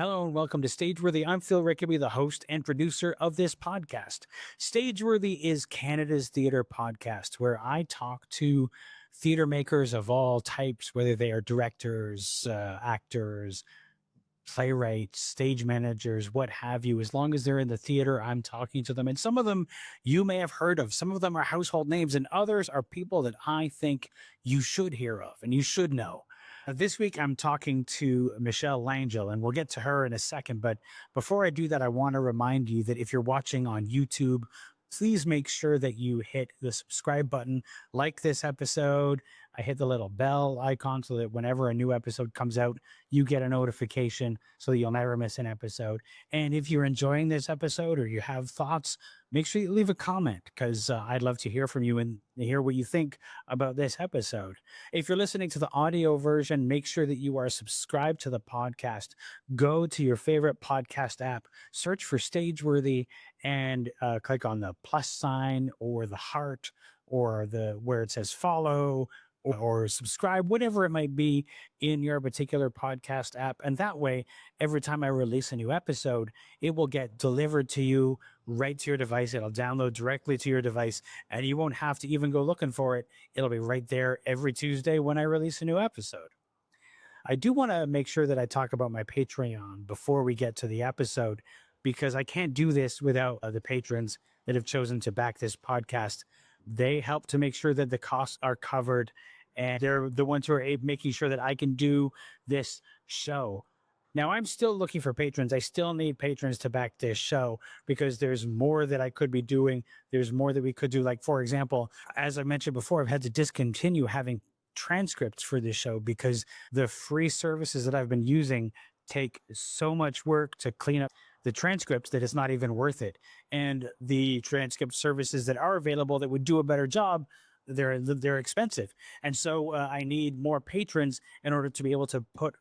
Hello and welcome to Stageworthy. I'm Phil Rickaby, the host and producer of this podcast. Stageworthy is Canada's theater podcast where I talk to theater makers of all types, whether they are directors, actors, playwrights, stage managers, what have you. As long as they're in the theater, I'm talking to them. And some of them you may have heard of. Some of them are household names, and others are people that I think you should hear of and you should know. This week, I'm talking to Michelle Langille, and we'll get to her in a second. But before I do that, I want to remind you that if you're watching on YouTube, please make sure that you hit the subscribe button, like this episode. I hit the little bell icon so that whenever a new episode comes out, you get a notification so that you'll never miss an episode. And if you're enjoying this episode or you have thoughts, make sure you leave a comment because I'd love to hear from you and hear what you think about this episode. If you're listening to the audio version, make sure that you are subscribed to the podcast. Go to your favorite podcast app, search for Stageworthy, and click on the plus sign or the heart or the where it says follow or subscribe, whatever it might be in your particular podcast app. And that way, every time I release a new episode, it will get delivered to you right to your device. It'll download directly to your device and you won't have to even go looking for it. It'll be right there every Tuesday when I release a new episode. I do want to make sure that I talk about my Patreon before we get to the episode, because I can't do this without the patrons that have chosen to back this podcast. They help to make sure that the costs are covered, and they're the ones who are making sure that I can do this show. Now, I'm still looking for patrons. I still need patrons to back this show because there's more that I could be doing. There's more that we could do. Like, for example, as I mentioned before, I've had to discontinue having transcripts for this show because the free services that I've been using take so much work to clean up the transcripts that it's not even worth it. And the transcript services that are available that would do a better job, they're expensive. And so I need more patrons in order to be able to put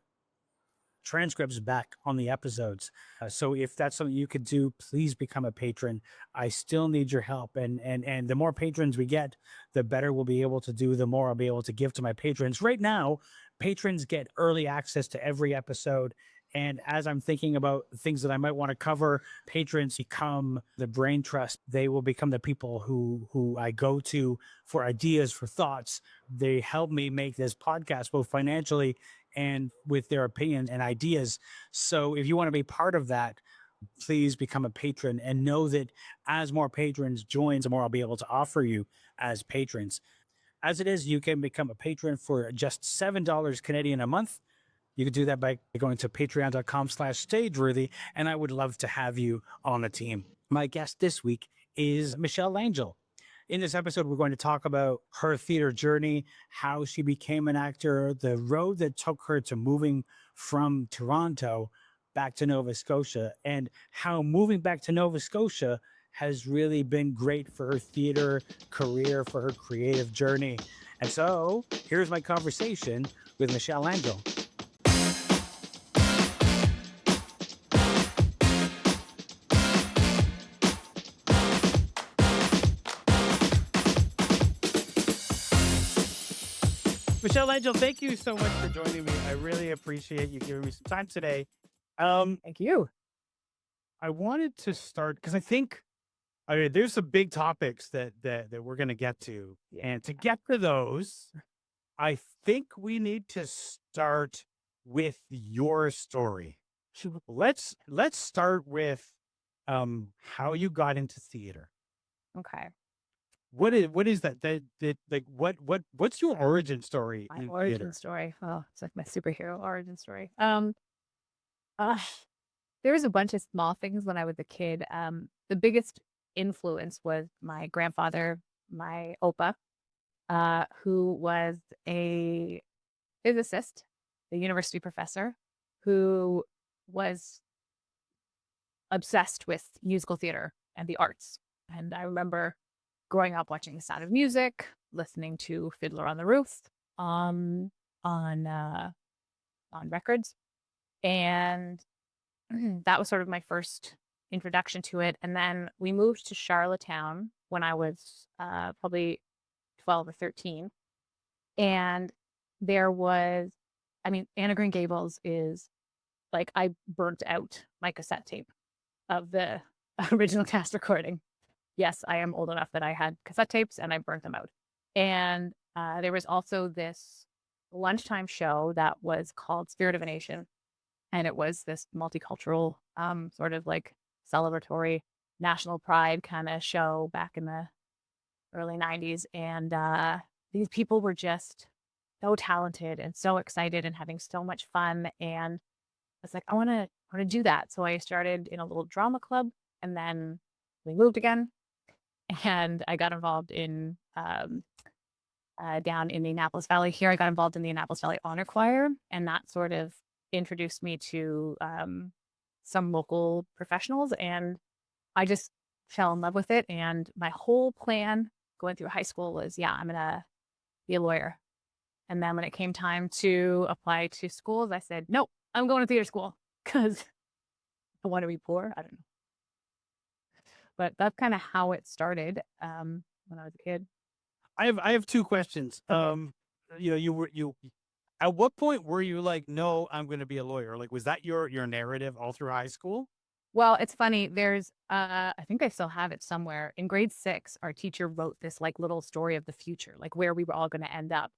transcripts back on the episodes. So if that's something you could do, please become a patron. I still need your help. And the more patrons we get, the better we'll be able to do, the more I'll be able to give to my patrons. Right now, patrons get early access to every episode. And as I'm thinking about things that I might want to cover, patrons become the brain trust. They will become the people who I go to for ideas, for thoughts. They help me make this podcast both financially and with their opinions and ideas. So if you want to be part of that, please become a patron and know that as more patrons join, the more I'll be able to offer you as patrons. As it is, you can become a patron for just $7 Canadian a month. You can do that by going to patreon.com/stageworthy, and I would love to have you on the team. My guest this week is Michelle Langille. In this episode, we're going to talk about her theater journey, how she became an actor, the road that took her to moving from Toronto back to Nova Scotia, and how moving back to Nova Scotia has really been great for her theater career, for her creative journey. And so here's my conversation with Michelle Langille. Michelle Langille, thank you so much for joining me. I really appreciate you giving me some time today. Thank you. I wanted to start because there's some big topics that we're going to get to, and to get to those, I think we need to start with your story. Let's start with how you got into theater. Okay. What is that? What's your origin story? My origin story. Oh, it's like my superhero origin story. There was a bunch of small things when I was a kid. The biggest influence was my grandfather, my Opa, who was a physicist, a university professor, who was obsessed with musical theater and the arts. And I remember growing up watching The Sound of Music, listening to Fiddler on the Roof on records, and that was sort of my first introduction to it. And then we moved to Charlottetown when I was probably 12 or 13, and there was, Anna Green Gables is like I burnt out my cassette tape of the original cast recording. Yes, I am old enough that I had cassette tapes and I burnt them out. And there was also this lunchtime show that was called Spirit of a Nation. And it was this multicultural, sort of like celebratory national pride kind of show back in the early 90s. And these people were just so talented and so excited and having so much fun. And I was like, I want to do that. So I started in a little drama club, and then we moved again, and I got involved in down in the Annapolis Valley here. I got involved in the Annapolis Valley Honor Choir, and that sort of introduced me to some local professionals, and I just fell in love with it. And my whole plan going through high school was, yeah, I'm gonna be a lawyer. And then when it came time to apply to schools, I said, nope, I'm going to theater school because I want to be poor. I don't know. But that's kind of how it started when I was a kid. I have two questions. Okay. You at what point were you like, no, I'm going to be a lawyer? Like, was that your narrative all through high school? Well, it's funny. There's, I think I still have it somewhere. In grade 6, our teacher wrote this like little story of the future, like where we were all going to end up.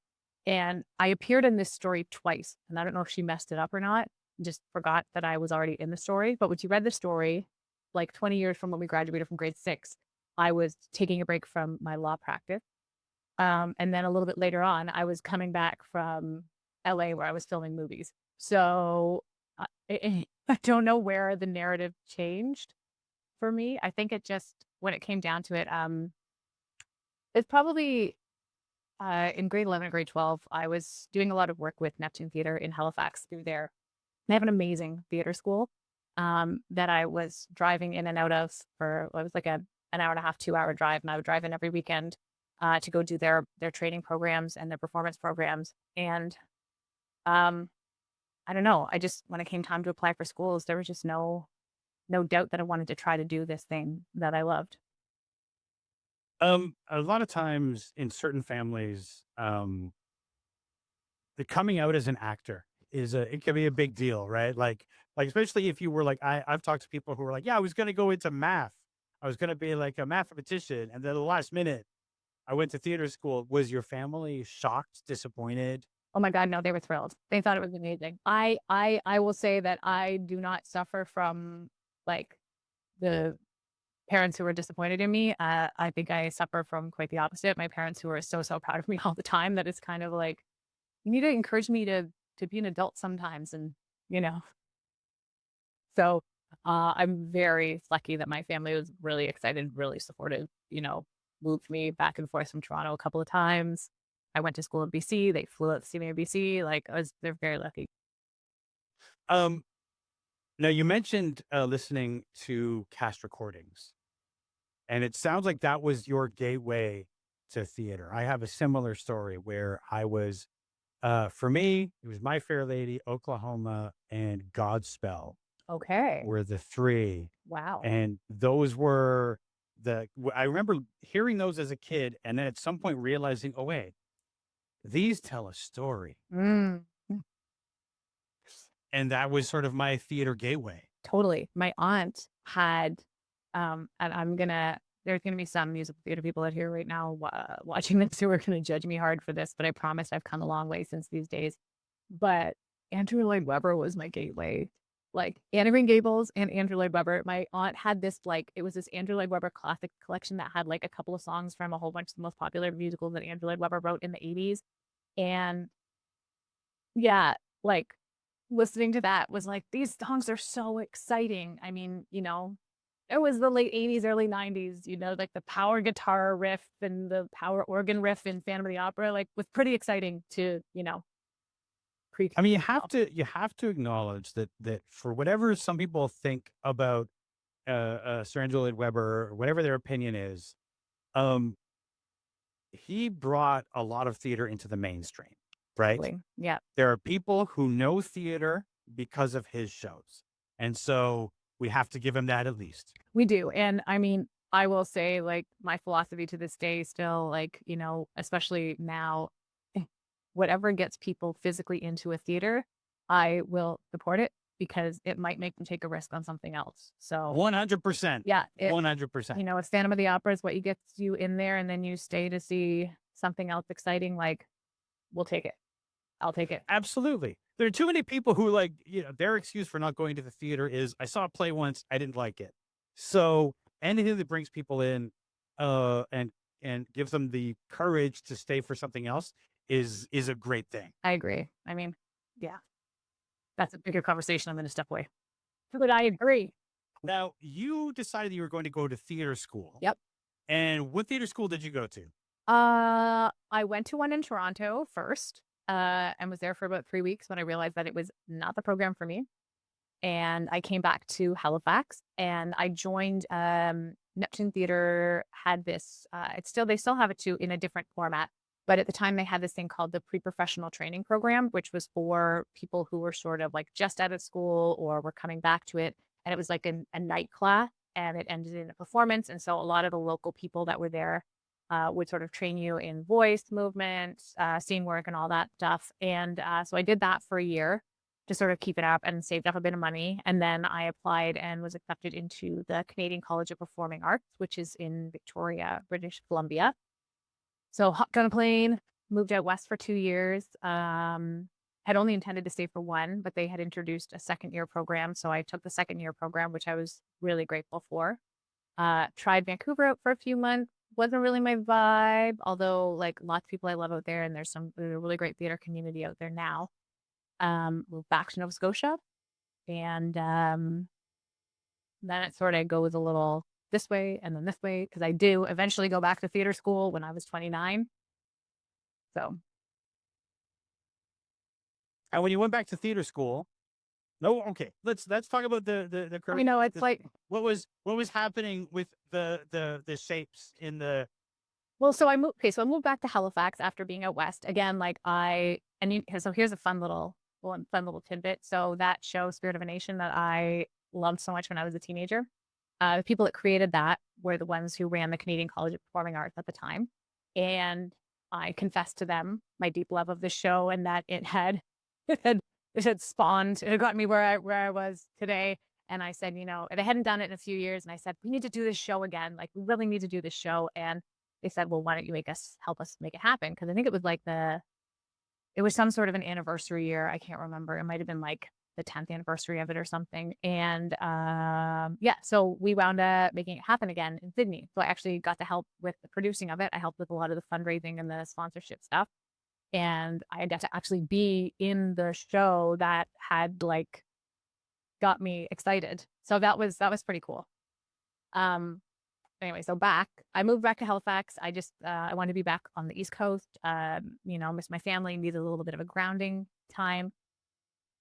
And I appeared in this story twice. And I don't know if she messed it up or not. Just forgot that I was already in the story. But when she read the story, like 20 years from when we graduated from grade 6, I was taking a break from my law practice. And then a little bit later on, I was coming back from LA where I was filming movies. So I don't know where the narrative changed for me. I think it just, when it came down to it, it's probably in grade 11 or grade 12, I was doing a lot of work with Neptune Theater in Halifax through there. They have an amazing theater school that I was driving in and out of for, it was like an hour and a half, 2 hour drive. And I would drive in every weekend to go do their training programs and their performance programs. And I don't know. I just, when it came time to apply for schools, there was just no doubt that I wanted to try to do this thing that I loved. A lot of times in certain families, the coming out as an actor it can be a big deal, right? Like especially if you were like, I've talked to people who were like, yeah, I was going to go into math. I was going to be like a mathematician. And then at the last minute, I went to theater school. Was your family shocked, disappointed? Oh my God, no, they were thrilled. They thought it was amazing. I will say that I do not suffer from like the parents who were disappointed in me. I think I suffer from quite the opposite. My parents who are so proud of me all the time that it's kind of like, you need to encourage me to be an adult sometimes. And, you know, so I'm very lucky that my family was really excited, really supportive, moved me back and forth from Toronto a couple of times. I went to school in BC. They flew out to see me in BC. Like they're very lucky. Um, Now you mentioned listening to cast recordings, and it sounds like that was your gateway to theater. I have a similar story where I was, for me, it was My Fair Lady, Oklahoma, and Godspell Okay. were the three. Wow. And those were I remember hearing those as a kid, and then at some point realizing, oh, wait, these tell a story. Mm, And that was sort of my theater gateway. totally. My aunt had, and there's gonna be some musical theater people out here right now watching this who are gonna judge me hard for this, but I promise I've come a long way since these days. But Andrew Lloyd Webber was my gateway. Like Anne of Green Gables and Andrew Lloyd Webber. My aunt had this it was this Andrew Lloyd Webber classic collection that had like a couple of songs from a whole bunch of the most popular musicals that Andrew Lloyd Webber wrote in the 80s. And yeah, like listening to that was like, these songs are so exciting. I mean, it was the late 80s, early 90s, like the power guitar riff and the power organ riff in Phantom of the Opera, like was pretty exciting to, pre. I mean, you have to acknowledge that for whatever some people think about Sir Andrew Lloyd Webber, or whatever their opinion is, um, he brought a lot of theater into the mainstream, right? Yeah. There are people who know theater because of his shows, and so we have to give him that at least. We do. And I mean, I will say like my philosophy to this day still like, especially now, whatever gets people physically into a theater, I will support it because it might make them take a risk on something else. So 100%. yeah, 100%. you know, a Phantom of the Opera is what you get you in there, and then you stay to see something else exciting. Like, we'll take it. I'll take it. Absolutely. There are too many people who like, their excuse for not going to the theater is I saw a play once, I didn't like it. So anything that brings people in and gives them the courage to stay for something else is a great thing. I agree. I mean, yeah, that's a bigger conversation. I'm going to step away. But I agree. Now, you decided you were going to go to theater school. Yep. And what theater school did you go to? I went to one in Toronto first, and was there for about 3 weeks when I realized that it was not the program for me. And I came back to Halifax and I joined Neptune Theater had this they still have it too in a different format. But at the time they had this thing called the pre-professional training program, which was for people who were sort of like just out of school or were coming back to it. And it was like a night class and it ended in a performance. And so a lot of the local people that were there would sort of train you in voice, movement, scene work and all that stuff. And so I did that for a year to sort of keep it up and saved up a bit of money. And then I applied and was accepted into the Canadian College of Performing Arts, which is in Victoria, British Columbia. So hopped on a plane, moved out west for 2 years. Had only intended to stay for one, but they had introduced a second-year program. So I took the second-year program, which I was really grateful for. Tried Vancouver out for a few months. Wasn't really my vibe, although like lots of people I love out there, and there's a really great theater community out there now. Moved back to Nova Scotia, and then it sort of goes a little this way and then this way because I do eventually go back to theater school when I was 29. So, And when you went back to theater school, okay, let's talk about the you know, it's like, what was happening with the shapes in the. well, so I moved. Okay, so I moved back to Halifax after being out west again. So here's a fun little tidbit. So that show, Spirit of a Nation, that I loved so much when I was a teenager, the people that created that were the ones who ran the Canadian College of Performing Arts at the time, and I confessed to them my deep love of the show and that it had spawned. It got me where I was today. And I said, you know, and I hadn't done it in a few years, and I said, we need to do this show again. Like, we really need to do this show. And they said, well, why don't you help us make it happen? Because I think it was like it was some sort of an anniversary year. I can't remember. It might have been like the 10th anniversary of it or something. And so we wound up making it happen again in Sydney. So I actually got to help with the producing of it. I helped with a lot of the fundraising and the sponsorship stuff. And I got to actually be in the show that had like got me excited. So that was pretty cool. Anyway, so I moved back to Halifax. I just, I wanted to be back on the East Coast, miss my family, needed a little bit of a grounding time.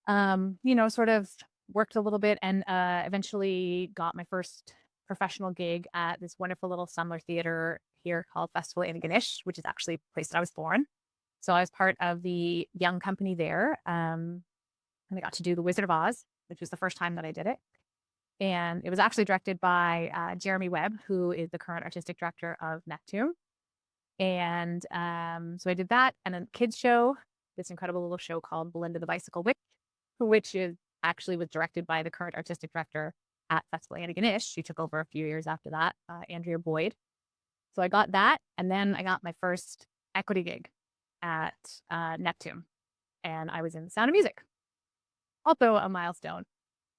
Sort of worked a little bit and eventually got my first professional gig at this wonderful little summer theater here called Festival Antigonish, which is actually a place that I was born. So I was part of the young company there. And I got to do The Wizard of Oz, which was the first time that I did it. And it was actually directed by Jeremy Webb, who is the current artistic director of Neptune. And so I did that. And then kids show, this incredible little show called Belinda the Bicycle Witch, which was directed by the current artistic director at Festival Antigonish. She took over a few years after that, Andrea Boyd. So I got that. And then I got my first equity gig at Neptune. And I was in Sound of Music. Also a milestone.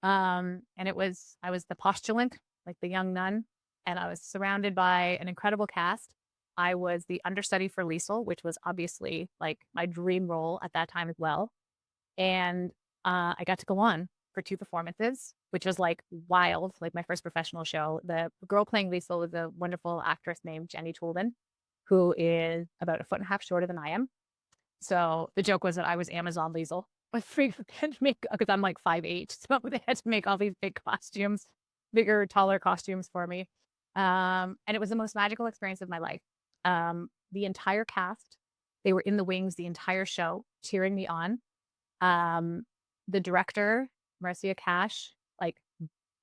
And I was the postulant, like the young nun, and I was surrounded by an incredible cast. I was the understudy for Liesel, which was obviously like my dream role at that time as well. And I got to go on for 2 performances, which was like wild, like my first professional show. The girl playing Liesel was a wonderful actress named Jenny Toulden, who is about 1.5 feet shorter than I am. So the joke was that I was Amazon Liesel. Because I'm like 5'8", so they had to make all these bigger, taller costumes for me. And it was the most magical experience of my life. The entire cast, they were in the wings the entire show, cheering me on. The director, Marcia Cash, like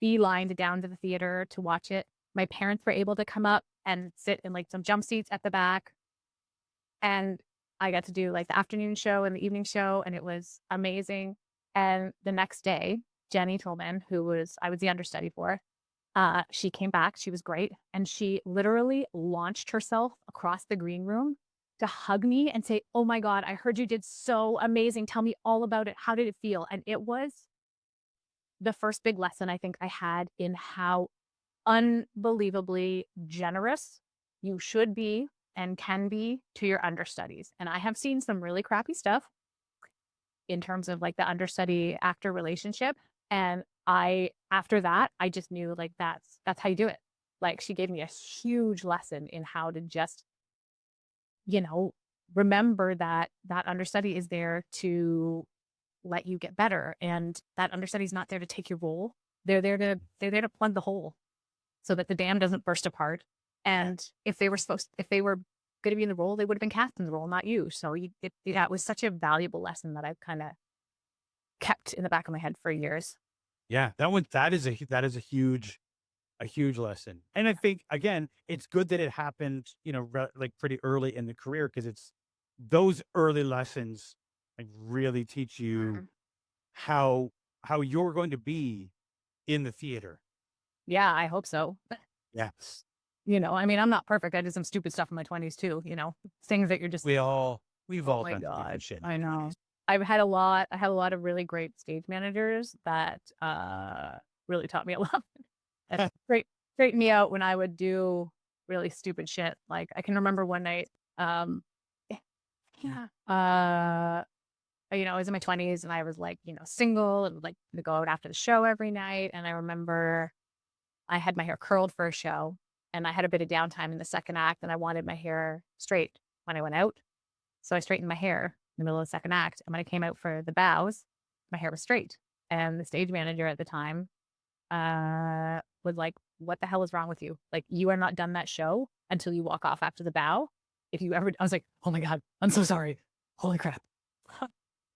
beelined down to the theater to watch it. My parents were able to come up and sit in like some jump seats at the back. And I got to do like the afternoon show and the evening show, and it was amazing. And the next day, Jenny Tillman, I was the understudy for. She came back. She was great. And she literally launched herself across the green room to hug me and say, "Oh my God, I heard you did so amazing. Tell me all about it. How did it feel?" And it was the first big lesson I think I had in how unbelievably generous you should be and can be to your understudies. And I have seen some really crappy stuff in terms of like the understudy actor relationship. And after that, I just knew like that's how you do it. Like she gave me a huge lesson in how to just, you know, remember that that understudy is there to let you get better. And that understudy is not there to take your role. They're there to plug the hole so that the dam doesn't burst apart. And if they were going to be in the role, they would have been cast in the role, not you. So it was such a valuable lesson that I've kind of kept in the back of my head for years. Yeah, that is a huge lesson. And I think again, it's good that it happened, like pretty early in the career, because it's those early lessons like really teach you how you're going to be in the theater. Yeah, I hope so. Yes. I mean, I'm not perfect. I did some stupid stuff in my 20s too, things that you're just, We've oh all my done stupid God, shit. I know. I had a lot of really great stage managers that really taught me a lot. That straightened me out when I would do really stupid shit. Like I can remember one night, yeah, I was in my 20s and I was like, single and like to go out after the show every night. And I remember I had my hair curled for a show and I had a bit of downtime in the second act and I wanted my hair straight when I went out. So I straightened my hair in the middle of the second act. And when I came out for the bows, my hair was straight. And the stage manager at the time was like, "What the hell is wrong with you? Like, you are not done that show until you walk off after the bow. If you ever," I was like, "Oh my God, I'm so sorry. Holy crap."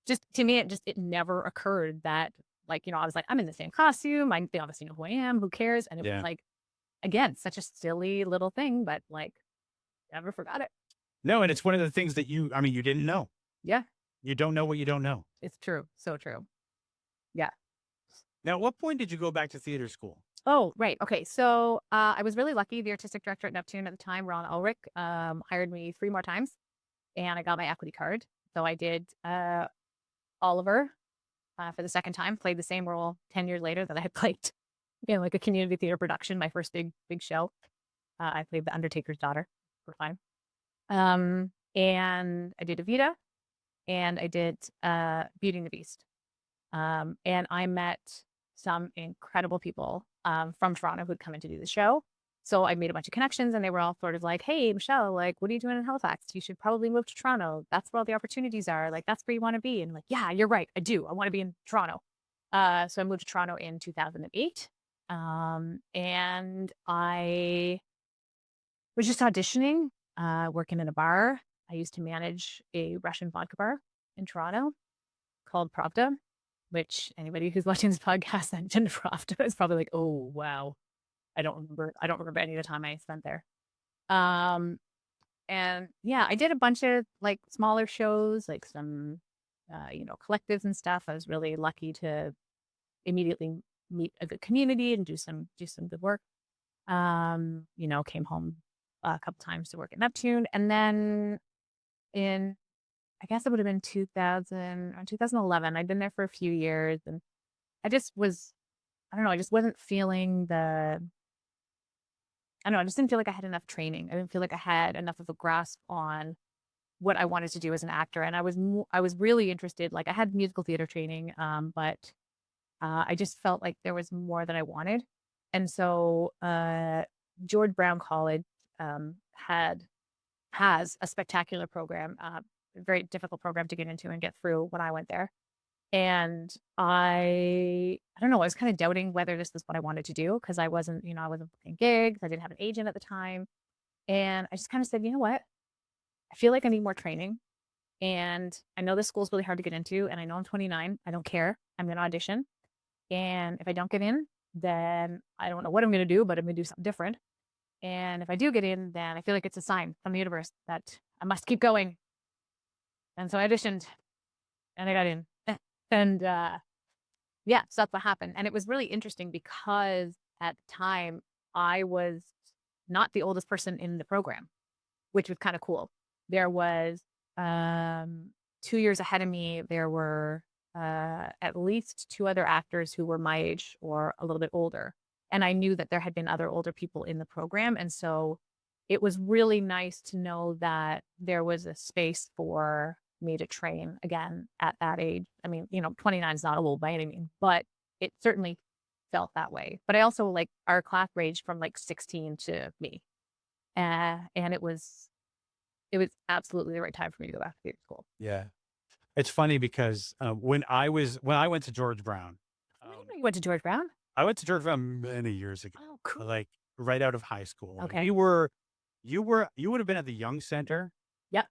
Just to me, it never occurred that like, I was like, I'm in the same costume. They obviously know who I am. Who cares? And it was like, again, such a silly little thing, but like, never forgot it. No, and it's one of the things that you didn't know. Yeah. You don't know what you don't know. It's true. So true. Yeah. Now, at what point did you go back to theater school? Oh, right. Okay. So I was really lucky. The artistic director at Neptune at the time, Ron Ulrich, hired me 3 more times and I got my equity card. So I did Oliver for the second time, played the same role 10 years later that I had played in like a community theater production, my first big show. I played the Undertaker's daughter for fun. And I did Evita and I did Beauty and the Beast. And I met some incredible people from Toronto who'd come in to do the show. So I made a bunch of connections and they were all sort of like, "Hey, Michelle, like, what are you doing in Halifax? You should probably move to Toronto. That's where all the opportunities are. Like, that's where you want to be." And I'm like, "Yeah, you're right. I do. I want to be in Toronto." So I moved to Toronto in 2008. And I was just auditioning, working in a bar. I used to manage a Russian vodka bar in Toronto called Pravda, which anybody who's watching this podcast and been to Pravda is probably like, "Oh, wow. I don't remember any of the time I spent there." And yeah, I did a bunch of like smaller shows, like some, collectives and stuff. I was really lucky to immediately meet a good community and do some good work. Came home a couple times to work at Neptune. And then I guess it would have been 2011. I'd been there for a few years and I just wasn't feeling I just didn't feel like I had enough training. I didn't feel like I had enough of a grasp on what I wanted to do as an actor. And I was really interested, like I had musical theater training, but I just felt like there was more that I wanted. And so George Brown College has a spectacular program, a very difficult program to get into and get through when I went there. And I don't know, I was kind of doubting whether this was what I wanted to do because I wasn't booking gigs. I didn't have an agent at the time. And I just kind of said, "You know what? I feel like I need more training. And I know this school's really hard to get into. And I know I'm 29. I don't care. I'm going to audition. And if I don't get in, then I don't know what I'm going to do, but I'm going to do something different. And if I do get in, then I feel like it's a sign from the universe that I must keep going." And so I auditioned and I got in. And Yeah, so that's what happened. And it was really interesting because at the time I was not the oldest person in the program, which was kind of cool. There was 2 years ahead of me, there were at least two other actors who were my age or a little bit older. And I knew that there had been other older people in the program. And so it was really nice to know that there was a space for me to train again at that age. I mean, 29 is not old by any means, but it certainly felt that way. But I also like our class ranged from like 16 to me. And it was absolutely the right time for me to go back to theater school. Yeah. It's funny because when I went to George Brown, I didn't um, know you went to George Brown. I went to George Brown many years ago, Oh, cool. like right out of high school. And Okay. you would have been at the Young Center, Yep.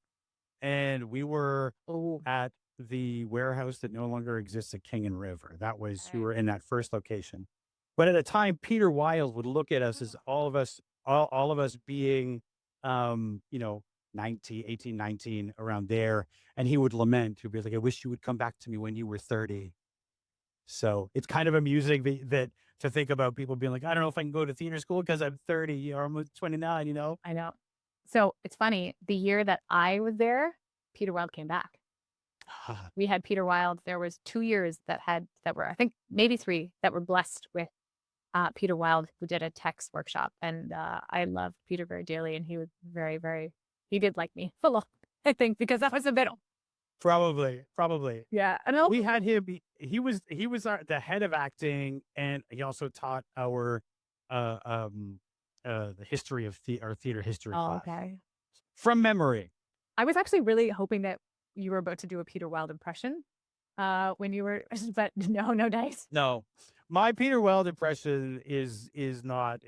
and we were Oh, at the warehouse that no longer exists at King and River. You okay. were in that first location. But at the time, Peter Wild would look at us as all of us being, you know, 19, 18, 19, around there. And he would lament, he'd be like, I wish you would come back to me when you were 30. So it's kind of amusing that to think about people being like, I don't know if I can go to theater school because I'm 30 or I'm 29, you know? I know. So it's funny. The year that I was there, Peter Wilde came back. We had Peter Wilde. There was 2 years that were, I think maybe three, that were blessed with Peter Wilde, who did a text workshop. And I loved Peter very dearly. And he was very, very, he did like me a lot, I think, because I was a middle. Probably. Yeah. And also, We had him. He was the head of acting, and he also taught our the history of our theater history oh, class okay. from memory. I was actually really hoping that you were about to do a Peter Wilde impression when you were, but no dice. No, my Peter Weld impression is not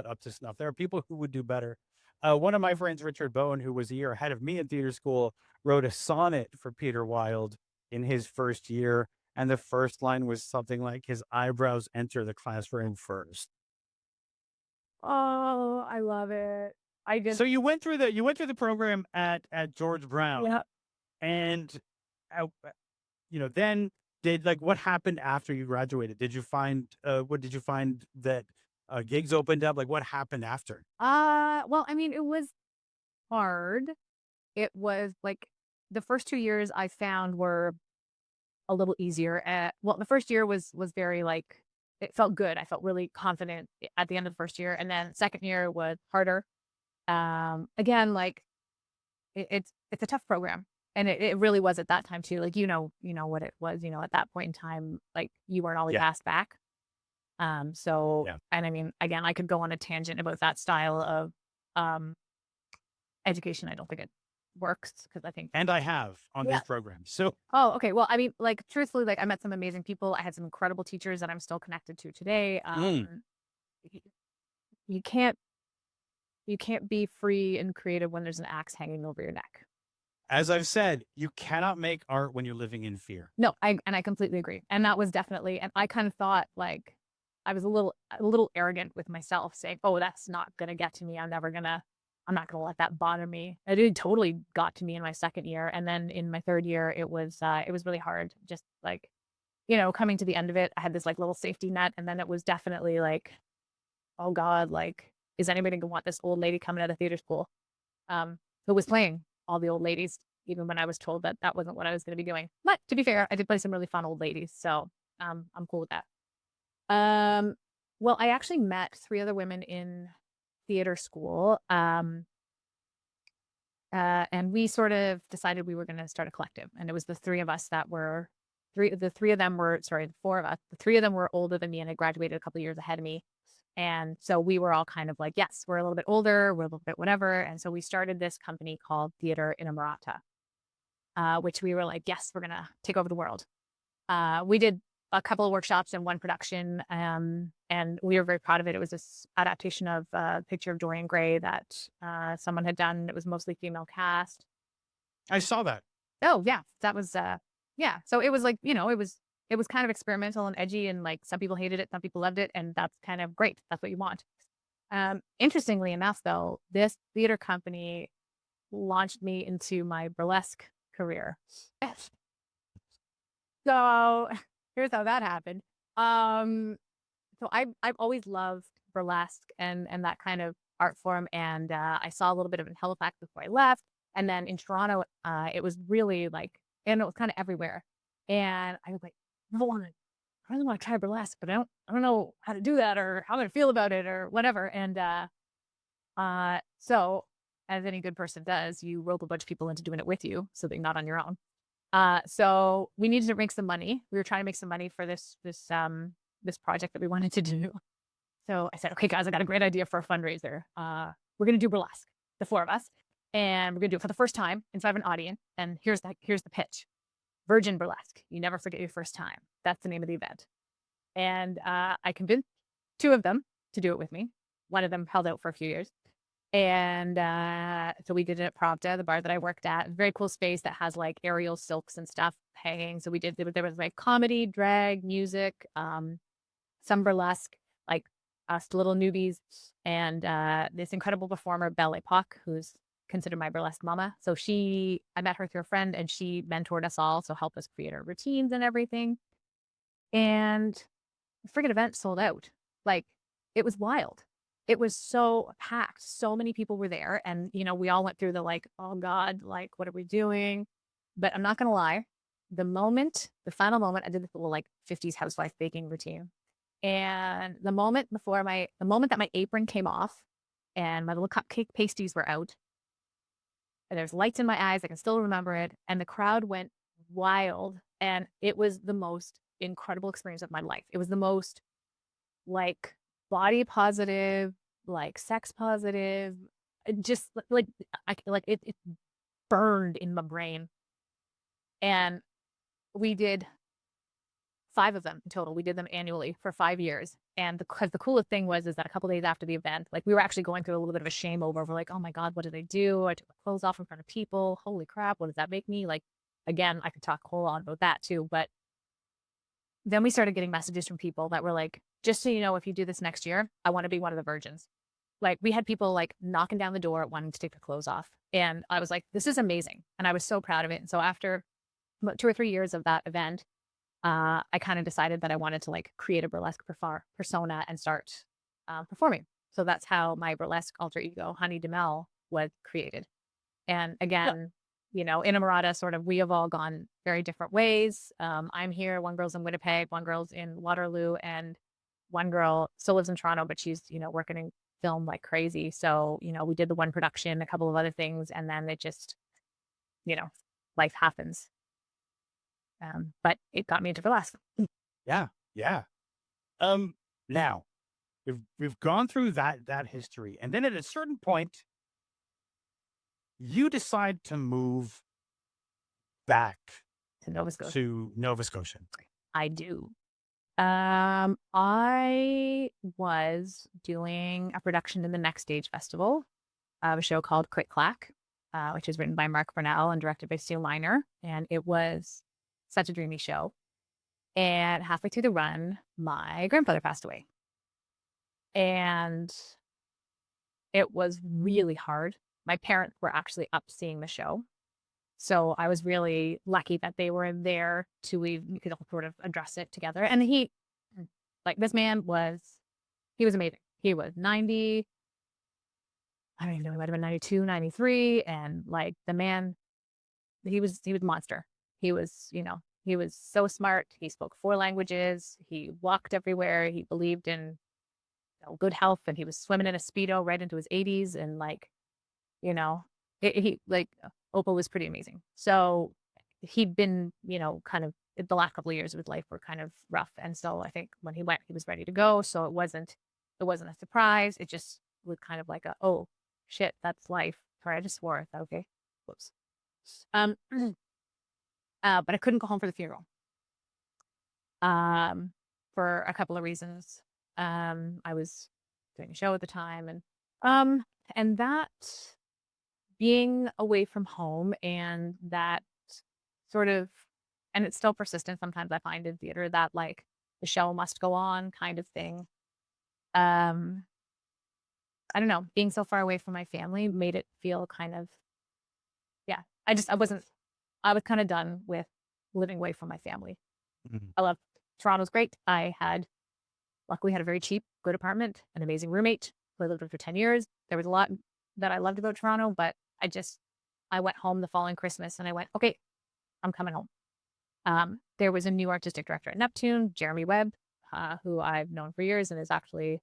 up to snuff. There are people who would do better. One of my friends, Richard Bowen, who was a year ahead of me in theater school, wrote a sonnet for Peter Wilde in his first year, and the first line was something like, "His eyebrows enter the classroom first." Oh, I love it. I just, So you went through the program at George Brown, yeah. and uh, then what happened after you graduated? Did you find that gigs opened up? Like, what happened after? Well, I mean, it was hard. It was like the first 2 years I found were a little easier. Well, the first year was very like it felt good. I felt really confident at the end of the first year, and then second year was harder. Again, like it's a tough program, and it really was at that time too. Like what it was. At that point in time, like you weren't always Yeah, asked back. So, yeah. and I mean, again, I could go on a tangent about that style of um education. I don't think it works because I think And I have on yeah. this program. So Oh, okay. Well, I mean, like truthfully, like I met some amazing people. I had some incredible teachers that I'm still connected to today. mm, Y- you can't be free and creative when there's an axe hanging over your neck. as I've said, you cannot make art when you're living in fear. No, I completely agree. And that was definitely, and I kind of thought like I was a little arrogant with myself, saying, "Oh, that's not gonna get to me. I'm not gonna let that bother me." It totally got to me in my second year, and then in my third year, it was really hard. Just like coming to the end of it, I had this like little safety net, and then it was definitely like, oh God, like is anybody gonna want this old lady coming out of theater school, who was playing all the old ladies, even when I was told that that wasn't what I was gonna be doing. But to be fair, I did play some really fun old ladies, so I'm cool with that. Um, well, I actually met three other women in theater school. And we sort of decided we were going to start a collective. And it was the three of us that were the three of them were, sorry, the four of us, the three of them were older than me and had graduated a couple of years ahead of me. And so we were all kind of like, yes, we're a little bit older, we're a little bit whatever. And so we started this company called Theater Inamorata, which we were like, yes, we're going to take over the world. We did a couple of workshops and one production, and we were very proud of it. It was this adaptation of a picture of Dorian Gray that someone had done. It was mostly female cast. I saw that. Oh yeah, that was yeah. So it was like it was kind of experimental and edgy, and like some people hated it, some people loved it, and that's kind of great. That's what you want. Interestingly enough, though, this theater company launched me into my burlesque career. So here's how that happened. So I've always loved burlesque and that kind of art form, and I saw a little bit of it in Halifax before I left, and then in Toronto, it was really like, and it was kind of everywhere, and I was like, I really want to try burlesque, but I don't know how to do that or how I'm gonna feel about it or whatever, and so as any good person does, you rope a bunch of people into doing it with you, so that you're not on your own. So we needed to make some money. We were trying to make some money for this project that we wanted to do. So I said, okay, guys, I got a great idea for a fundraiser. We're gonna do burlesque, the four of us, and we're gonna do it for the first time in front of an audience. And here's the pitch: Virgin Burlesque. You never forget your first time. That's the name of the event. And I convinced two of them to do it with me. One of them held out for a few years. And so we did it at Pravda, the bar that I worked at. Very cool space that has like aerial silks and stuff hanging. So there was like comedy, drag, music, some burlesque, like us little newbies, and this incredible performer, Belle Epoque, who's considered my burlesque mama. So I met her through a friend, and she mentored us all, so helped us create our routines and everything. And the friggin' event sold out. Like, it was wild. It was so packed. So many people were there. And, we all went through the like, oh God, like, what are we doing? But I'm not going to lie. The final moment, I did this little like 50s housewife baking routine. And the moment that my apron came off and my little cupcake pasties were out, and there's lights in my eyes, I can still remember it. And the crowd went wild. And it was the most incredible experience of my life. It was the most like body positive, like sex positive, just like it burned in my brain. And we did 5 of them in total. We did them annually for 5 years. And because the coolest thing is that a couple days after the event, like we were actually going through a little bit of a shame over. We're like, oh my God, what did I do? I took my clothes off in front of people. Holy crap, what does that make me? Like, again, I could talk a whole lot about that too. But then we started getting messages from people that were like, just so you know, if you do this next year, I want to be one of the virgins. Like, we had people like knocking down the door wanting to take their clothes off. And I was like, this is amazing. And I was so proud of it. And so after about 2 or 3 years of that event, I kind of decided that I wanted to like create a burlesque persona and start performing. So that's how my burlesque alter ego, Honey de Mele, was created. And again, in Emirata, sort of, we have all gone very different ways. I'm here. One girl's in Winnipeg, one girl's in Waterloo, and one girl still lives in Toronto, but she's, working in film like crazy. So, we did the one production, a couple of other things, and then it just, life happens. But it got me into burlesque. Yeah. Now we've gone through that history, and then at a certain point, you decide to move back To Nova Scotia. to Nova Scotia. I do. I was doing a production in the Next Stage Festival of a show called Quick Clack, which is written by Mark Burnell and directed by Sue Liner. And it was such a dreamy show. And halfway through the run, my grandfather passed away. And it was really hard. My parents were actually up seeing the show. So I was really lucky that they were there we could all sort of address it together. And this man he was amazing. He was 90, I don't even know, he might have been 92, 93. And like the man, he was a monster. He was, he was so smart. He spoke 4 languages. He walked everywhere. He believed in good health, and he was swimming in a Speedo right into his 80s. And like, Opal was pretty amazing. So he'd been, kind of the last couple of years of his life were kind of rough. And so I think when he went, he was ready to go. So it wasn't a surprise. It just was kind of like oh shit, that's life. Sorry, I just swore. Is that okay? Whoops. But I couldn't go home for the funeral. For a couple of reasons. I was doing a show at the time, and that being away from home, and that sort of, and it's still persistent sometimes, I find, in theater, that like the show must go on kind of thing. I don't know, being so far away from my family made it feel kind of, I was kind of done with living away from my family. Mhm. I love Toronto's great. Luckily had a very cheap, good apartment, an amazing roommate who I lived with for 10 years. There was a lot that I loved about Toronto, but I went home the following Christmas and I went, okay, I'm coming home. There was a new artistic director at Neptune, Jeremy Webb, who I've known for years and is actually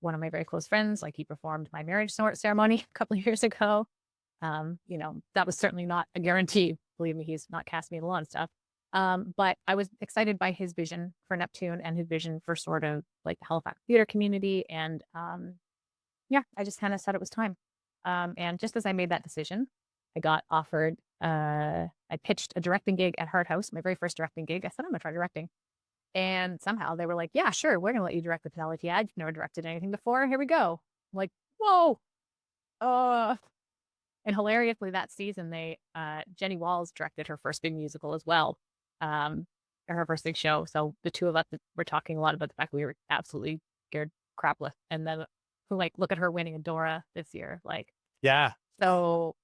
one of my very close friends. Like, he performed my marriage ceremony a couple of years ago. That was certainly not a guarantee. Believe me, he's not cast me in a lot of stuff. But I was excited by his vision for Neptune and his vision for sort of like the Halifax theater community. And I just kind of said it was time. And just as I made that decision, I got offered, I pitched a directing gig at Hard House, my very first directing gig. I said, I'm going to try directing. And somehow they were like, yeah, sure, we're going to let you direct the Penelope ad. You've never directed anything before. Here we go. I'm like, whoa. And hilariously, that season, Jenny Walls directed her first big musical as well, her first big show. So the two of us were talking a lot about the fact we were absolutely scared crapless. And then, look at her winning a Dora this year. Yeah. So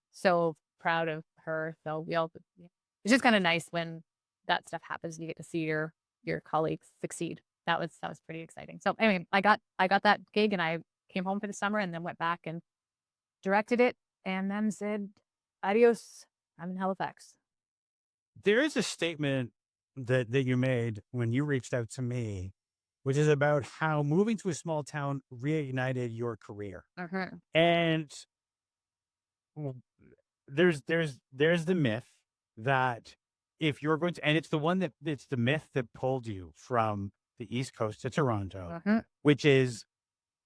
proud of her. So it's just kind of nice when that stuff happens and you get to see your colleagues succeed. That was pretty exciting. So anyway, I got that gig and I came home for the summer and then went back and directed it and then said, adios, I'm in Halifax. There is a statement that you made when you reached out to me, which is about how moving to a small town reignited your career. And there's the myth that if you're going to, and it's the myth that pulled you from the East Coast to Toronto, which is,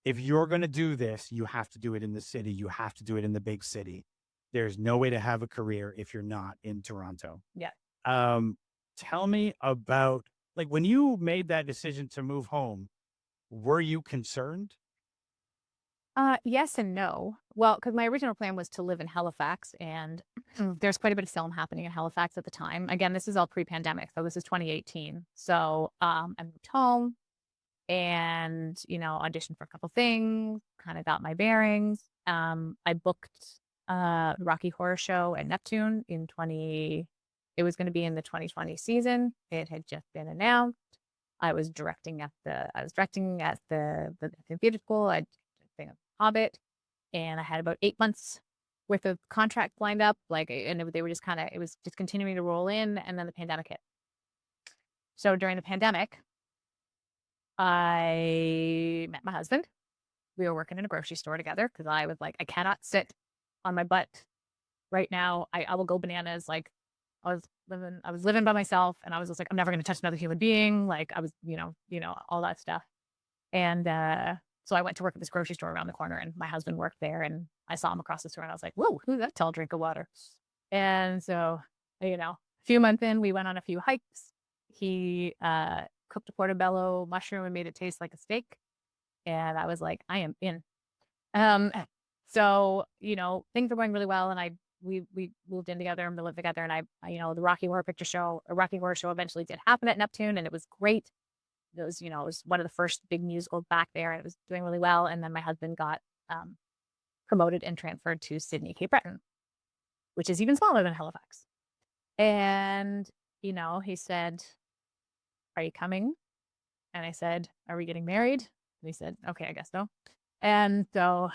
if you're going to do this, you have to do it in the city. You have to do it in the big city. There's no way to have a career if you're not in Toronto. Yeah. Tell me about, when you made that decision to move home, were you concerned? Yes and no. Well, because my original plan was to live in Halifax, and there's quite a bit of film happening in Halifax at the time. Again, this is all pre-pandemic, so this is 2018. So I moved home and, auditioned for a couple things, kind of got my bearings. I booked Rocky Horror Show at Neptune it was going to be in the 2020 season. It had just been announced. I was directing at the theater school. I did Hobbit, and I had about 8 months worth of contract lined up. And they were just it was just continuing to roll in, and then the pandemic hit. So during the pandemic, I met my husband. We were working in a grocery store together because I was like, I cannot sit on my butt right now. I will go bananas. I was living by myself, and I was just like, I'm never going to touch another human being. I was, all that stuff. And so I went to work at this grocery store around the corner, and my husband worked there, and I saw him across the store, and I was like, whoa, who's that tall drink of water? And so, a few months in, we went on a few hikes. He cooked a portobello mushroom and made it taste like a steak. And I was like, I am in. So, things were going really well. And we moved in together and we lived together. And the Rocky Horror Show eventually did happen at Neptune, and it was great. It was, it was one of the first big musicals back there, and it was doing really well. And then my husband got promoted and transferred to Sydney, Cape Breton, which is even smaller than Halifax. And, he said, are you coming? And I said, are we getting married? And he said, okay, I guess so. And so,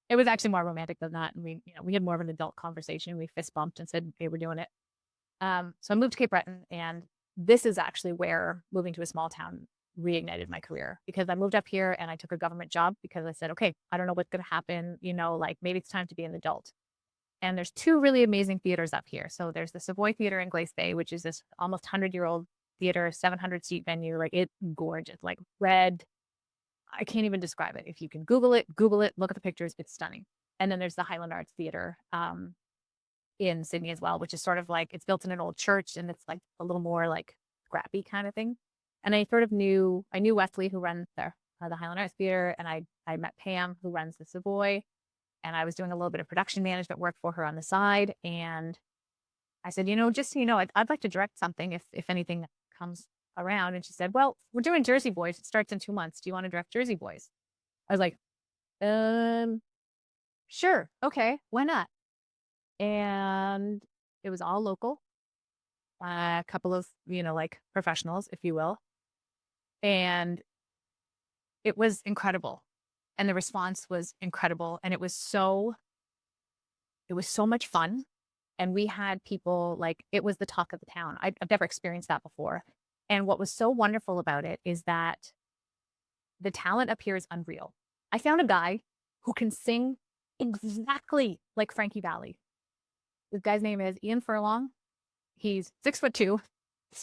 it was actually more romantic than that. And we had more of an adult conversation. We fist bumped and said, hey, we're doing it. So I moved to Cape Breton, and this is actually where moving to a small town reignited my career, because I moved up here and I took a government job because I said, okay, I don't know what's going to happen. Maybe it's time to be an adult. And there's two really amazing theaters up here. So there's the Savoy Theater in Glace Bay, which is this almost 100-year-old theater, 700-seat venue. It's gorgeous, red. I can't even describe it. If you can Google it, look at the pictures. It's stunning. And then there's the Highland Arts Theater in Sydney as well, which is sort of it's built in an old church, and it's a little more scrappy kind of thing. And I knew Wesley, who runs the Highland Arts Theater, and I met Pam, who runs the Savoy, and I was doing a little bit of production management work for her on the side. And I said, just so you know, I'd like to direct something if anything comes around. And she said, well, we're doing Jersey Boys. It starts in 2 months. Do you want to direct Jersey Boys? I was like, sure. Okay. Why not? And it was all local. A couple of, professionals, if you will. And it was incredible. And the response was incredible. And it was so much fun. And we had people like, it was the talk of the town. I've never experienced that before. And what was so wonderful about it is that the talent up here is unreal. I found a guy who can sing exactly like Frankie Valli. This guy's name is Ian Furlong. He's 6'2",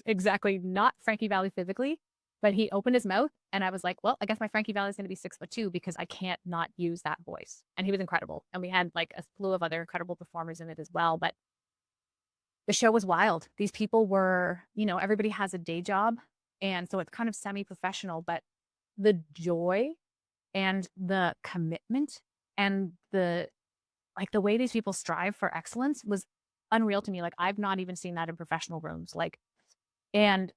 exactly not Frankie Valli physically, but he opened his mouth and I was like, well, I guess my Frankie Valli is going to be 6'2" because I can't not use that voice. And he was incredible. And we had like a slew of other incredible performers in it as well. But the show was wild. These people were, everybody has a day job. And so it's kind of semi-professional, but the joy and the commitment and the way these people strive for excellence was unreal to me. Like, I've not even seen that in professional rooms. And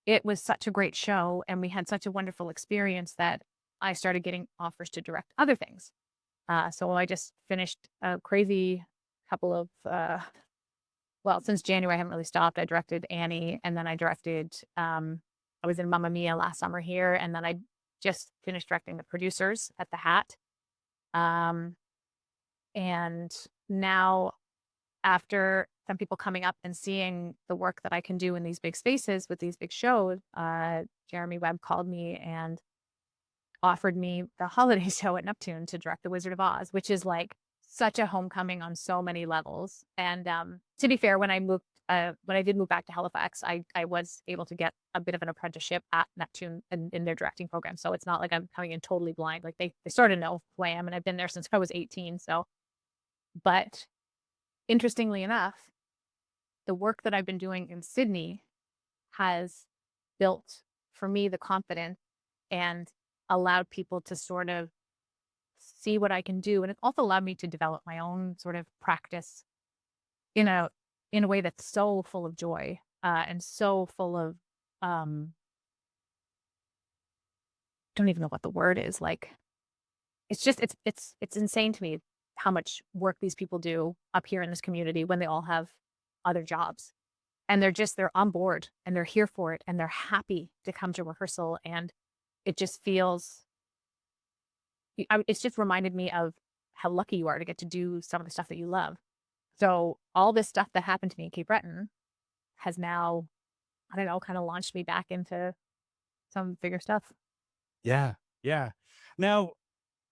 it was such a great show and we had such a wonderful experience that I started getting offers to direct other things. So I just finished a crazy couple of, since January, I haven't really stopped. I directed Annie and then I directed, I was in Mamma Mia last summer here. And then I just finished directing The Producers at the Hat. And now, after some people coming up and seeing the work that I can do in these big spaces with these big shows, Jeremy Webb called me and offered me the holiday show at Neptune to direct The Wizard of Oz, which is like such a homecoming on so many levels. And to be fair, when I did move back to Halifax, I was able to get a bit of an apprenticeship at Neptune in their directing program. So it's not like I'm coming in totally blind. Like they sort of know who I am, and I've been there since I was 18. So, but interestingly enough, the work that I've been doing in Sydney has built for me the confidence and allowed people to sort of see what I can do. And it's also allowed me to develop my own sort of practice in a way that's so full of joy and so full of, don't even know what the word is. Like, it's just, it's insane to me how much work these people do up here in this community when they all have other jobs. And they're on board and they're here for it and they're happy to come to rehearsal. And it just feels, it's just reminded me of how lucky you are to get to do some of the stuff that you love. So all this stuff that happened to me in Cape Breton has now, I don't know, kind of launched me back into some bigger stuff. Yeah. Yeah. Now,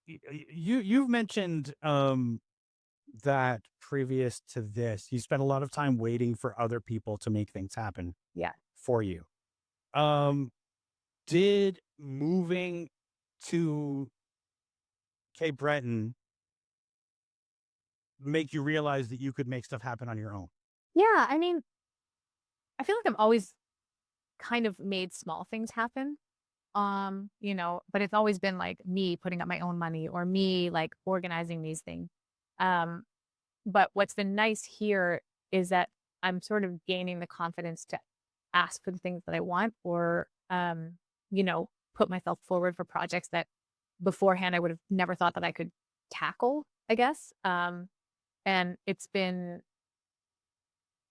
you've mentioned that previous to this, you spent a lot of time waiting for other people to make things happen Yeah. for you. Did moving to Cape Breton make you realize that you could make stuff happen on your own? Yeah. I mean, I feel like I've always kind of made small things happen. But it's always been like me putting up my own money or me like organizing these things. But what's been nice here is that I'm sort of gaining the confidence to ask for the things that I want or, put myself forward for projects that beforehand I would have never thought that I could tackle, I guess. And it's been,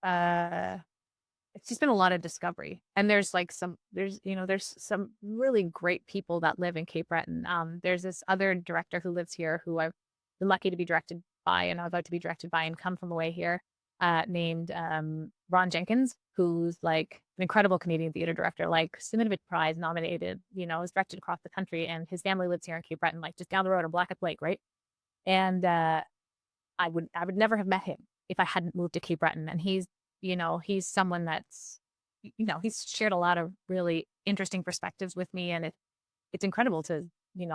it's just been a lot of discovery. And there's some really great people that live in Cape Breton. There's this other director who lives here who I've been lucky to be directed by and I'm about to be directed by and come from away here, named Ron Jenkins, who's like an incredible Canadian theater director, like Cinematography Prize nominated, is directed across the country. And his family lives here in Cape Breton, like just down the road on Blackett Lake, right? And I would never have met him if I hadn't moved to Cape Breton. And he's someone that's, he's shared a lot of really interesting perspectives with me. And it's incredible to,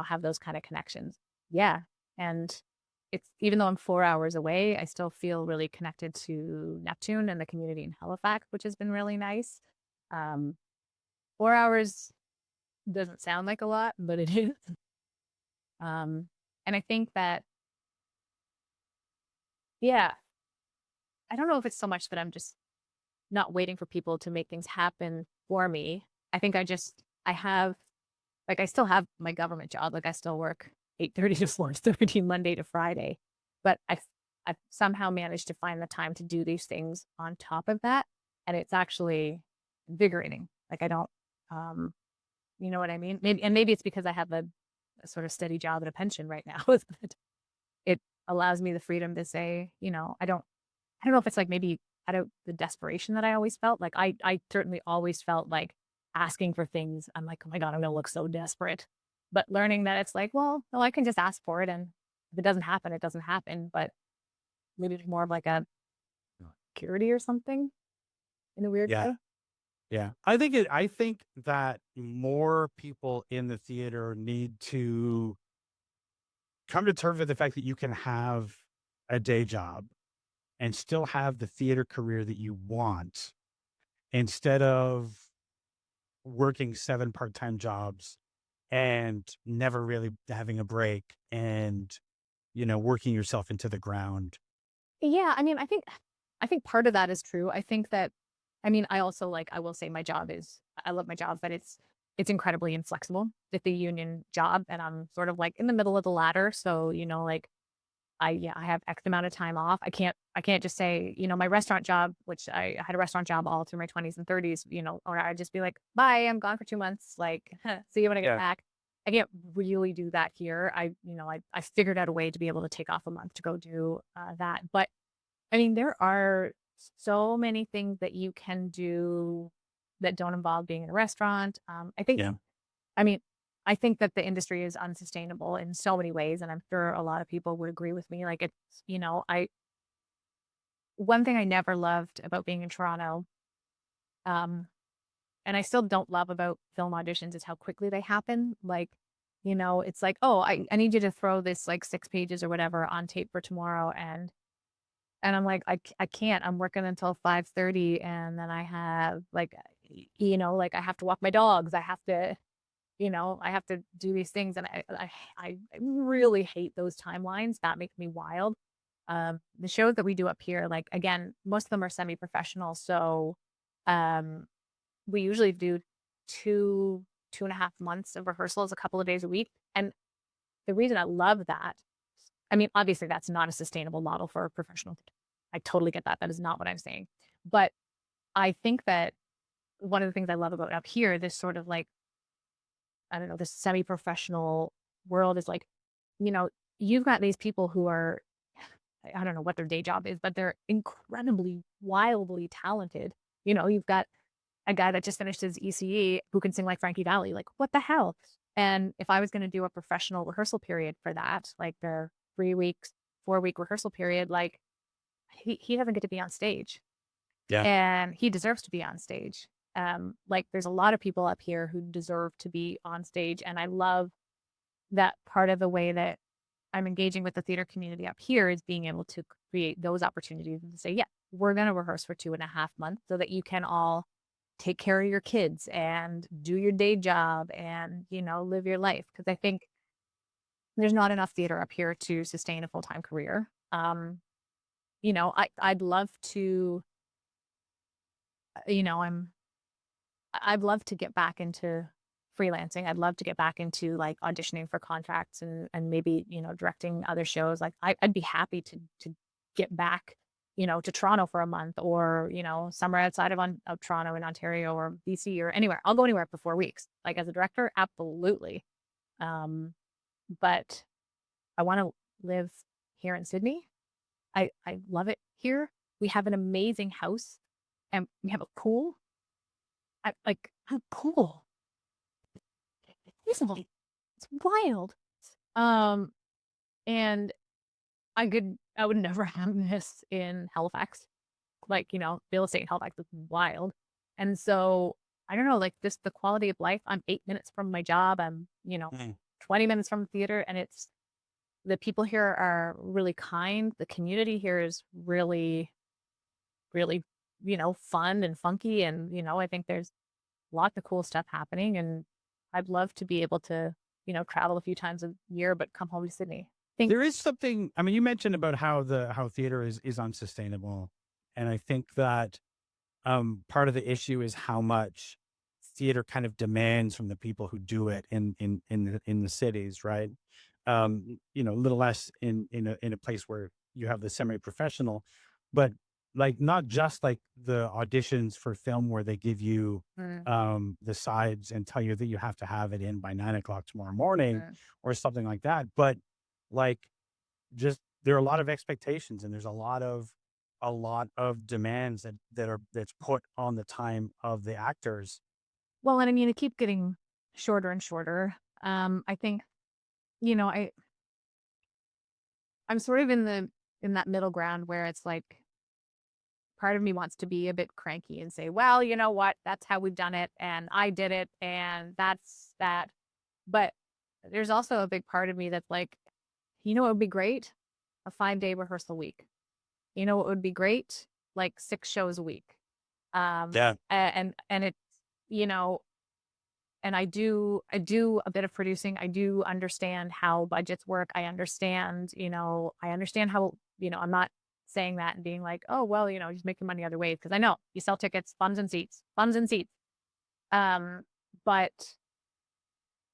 have those kind of connections. Yeah. And it's, even though I'm 4 hours away, I still feel really connected to Neptune and the community in Halifax, which has been really nice. 4 hours doesn't sound like a lot, but it is. And I think that, yeah, I don't know if it's so much that I'm just not waiting for people to make things happen for me. I think I still have my government job. Like I still work 8:30 to 4:30 Monday to Friday, but I've somehow managed to find the time to do these things on top of that. And it's actually invigorating. Like I don't, You know what I mean? Maybe it's because I have a sort of steady job and a pension right now. It allows me the freedom to say, I don't know if it's like maybe out of the desperation that I always felt. Like I certainly always felt like asking for things. I'm like, oh my God, I'm gonna look so desperate. But learning that it's like, well, no, I can just ask for it, and if it doesn't happen, it doesn't happen. But maybe it's more of like a security or something in a weird Yeah. way. Yeah. I think that more people in the theater need to come to terms with the fact that you can have a day job and still have the theater career that you want instead of working 7 part-time jobs and never really having a break and, working yourself into the ground. Yeah, I mean, I think part of that is true. I think that I also like I will say my job is I love my job, but it's incredibly inflexible. It's a union job and I'm sort of like in the middle of the ladder. So, like I have X amount of time off. I can't just say, my restaurant job, which I had a restaurant job all through my 20s and 30s, or I'd just be like, bye, I'm gone for 2 months. Like, see you when I get Yeah. back. I can't really do that here. I figured out a way to be able to take off a month to go do that. But there are so many things that you can do that don't involve being in a restaurant. Yeah. I mean, I think that the industry is unsustainable in so many ways, and I'm sure a lot of people would agree with me. Like one thing I never loved about being in Toronto, um, and I still don't love about film auditions is how quickly they happen. Like, it's like, oh, I need you to throw this like 6 pages or whatever on tape for tomorrow, and I'm like, I can't. I'm working until 5:30, and then I have like, like I have to walk my dogs. I have to do these things, and I really hate those timelines. That makes me wild. The shows that we do up here, like again, most of them are semi-professional, so um, we usually do 2.5 months of rehearsals, a couple of days a week. And the reason I love that, obviously that's not a sustainable model for a professional. I totally get that. That is not what I'm saying. But I think that one of the things I love about up here, this sort of like, I don't know, this semi-professional world is like, you know, you've got these people who are, I don't know what their day job is, but they're incredibly, wildly talented. You've got a guy that just finished his ECE who can sing like Frankie Valli. Like, what the hell? And if I was going to do a professional rehearsal period for that, like their 3 weeks, 4 week rehearsal period, like he doesn't get to be on stage, Yeah. and he deserves to be on stage. Like there's a lot of people up here who deserve to be on stage. And I love that part of the way that I'm engaging with the theater community up here is being able to create those opportunities and say, yeah, we're going to rehearse for 2.5 months so that you can all take care of your kids and do your day job and, live your life. Cause I think there's not enough theater up here to sustain a full-time career. I'd love to, you know, I'd love to get back into freelancing. I'd love to get back into like auditioning for contracts and maybe, directing other shows. Like I'd be happy to get back, to Toronto for a month or, somewhere outside of Toronto in Ontario or BC or anywhere. I'll go anywhere for 4 weeks. Like as a director, absolutely. But I want to live here in Sydney. I love it here. We have an amazing house and we have a pool. I like a pool. It's wild. Um, and I would never have this in Halifax. Like, real estate in Halifax is wild. And so I don't know, like this, the quality of life, I'm 8 minutes from my job. I'm, Mm. 20 minutes from the theater, and the people here are really kind. The community here is really, really, fun and funky. And, I think there's lots of cool stuff happening. And I'd love to be able to, travel a few times a year, but come home to Sydney. There is something, you mentioned about how theater is unsustainable. And I think that part of the issue is how much theater kind of demands from the people who do it in the cities, right? A little less in a place where you have the semi-professional, but like not just like the auditions for film where they give you the sides and tell you that you have to have it in by 9 o'clock tomorrow morning or something like that, but like just there are a lot of expectations and there's a lot of demands that's put on the time of the actors. Well, and I mean, it keeps getting shorter and shorter. I think, you know, I'm sort of in that middle ground where it's like part of me wants to be a bit cranky and say, well, you know what, that's how we've done it, and I did it, and that's that. But there's also a big part of me that's like, you know, what would be great? A 5-day rehearsal week. You know what would be great? Like 6 shows a week. Yeah. And it's, you know, and I do a bit of producing. I do understand how budgets work. I understand, I understand how, I'm not saying that and being like, oh, well, he's making money other ways. Cause I know you sell tickets, funds and seats. But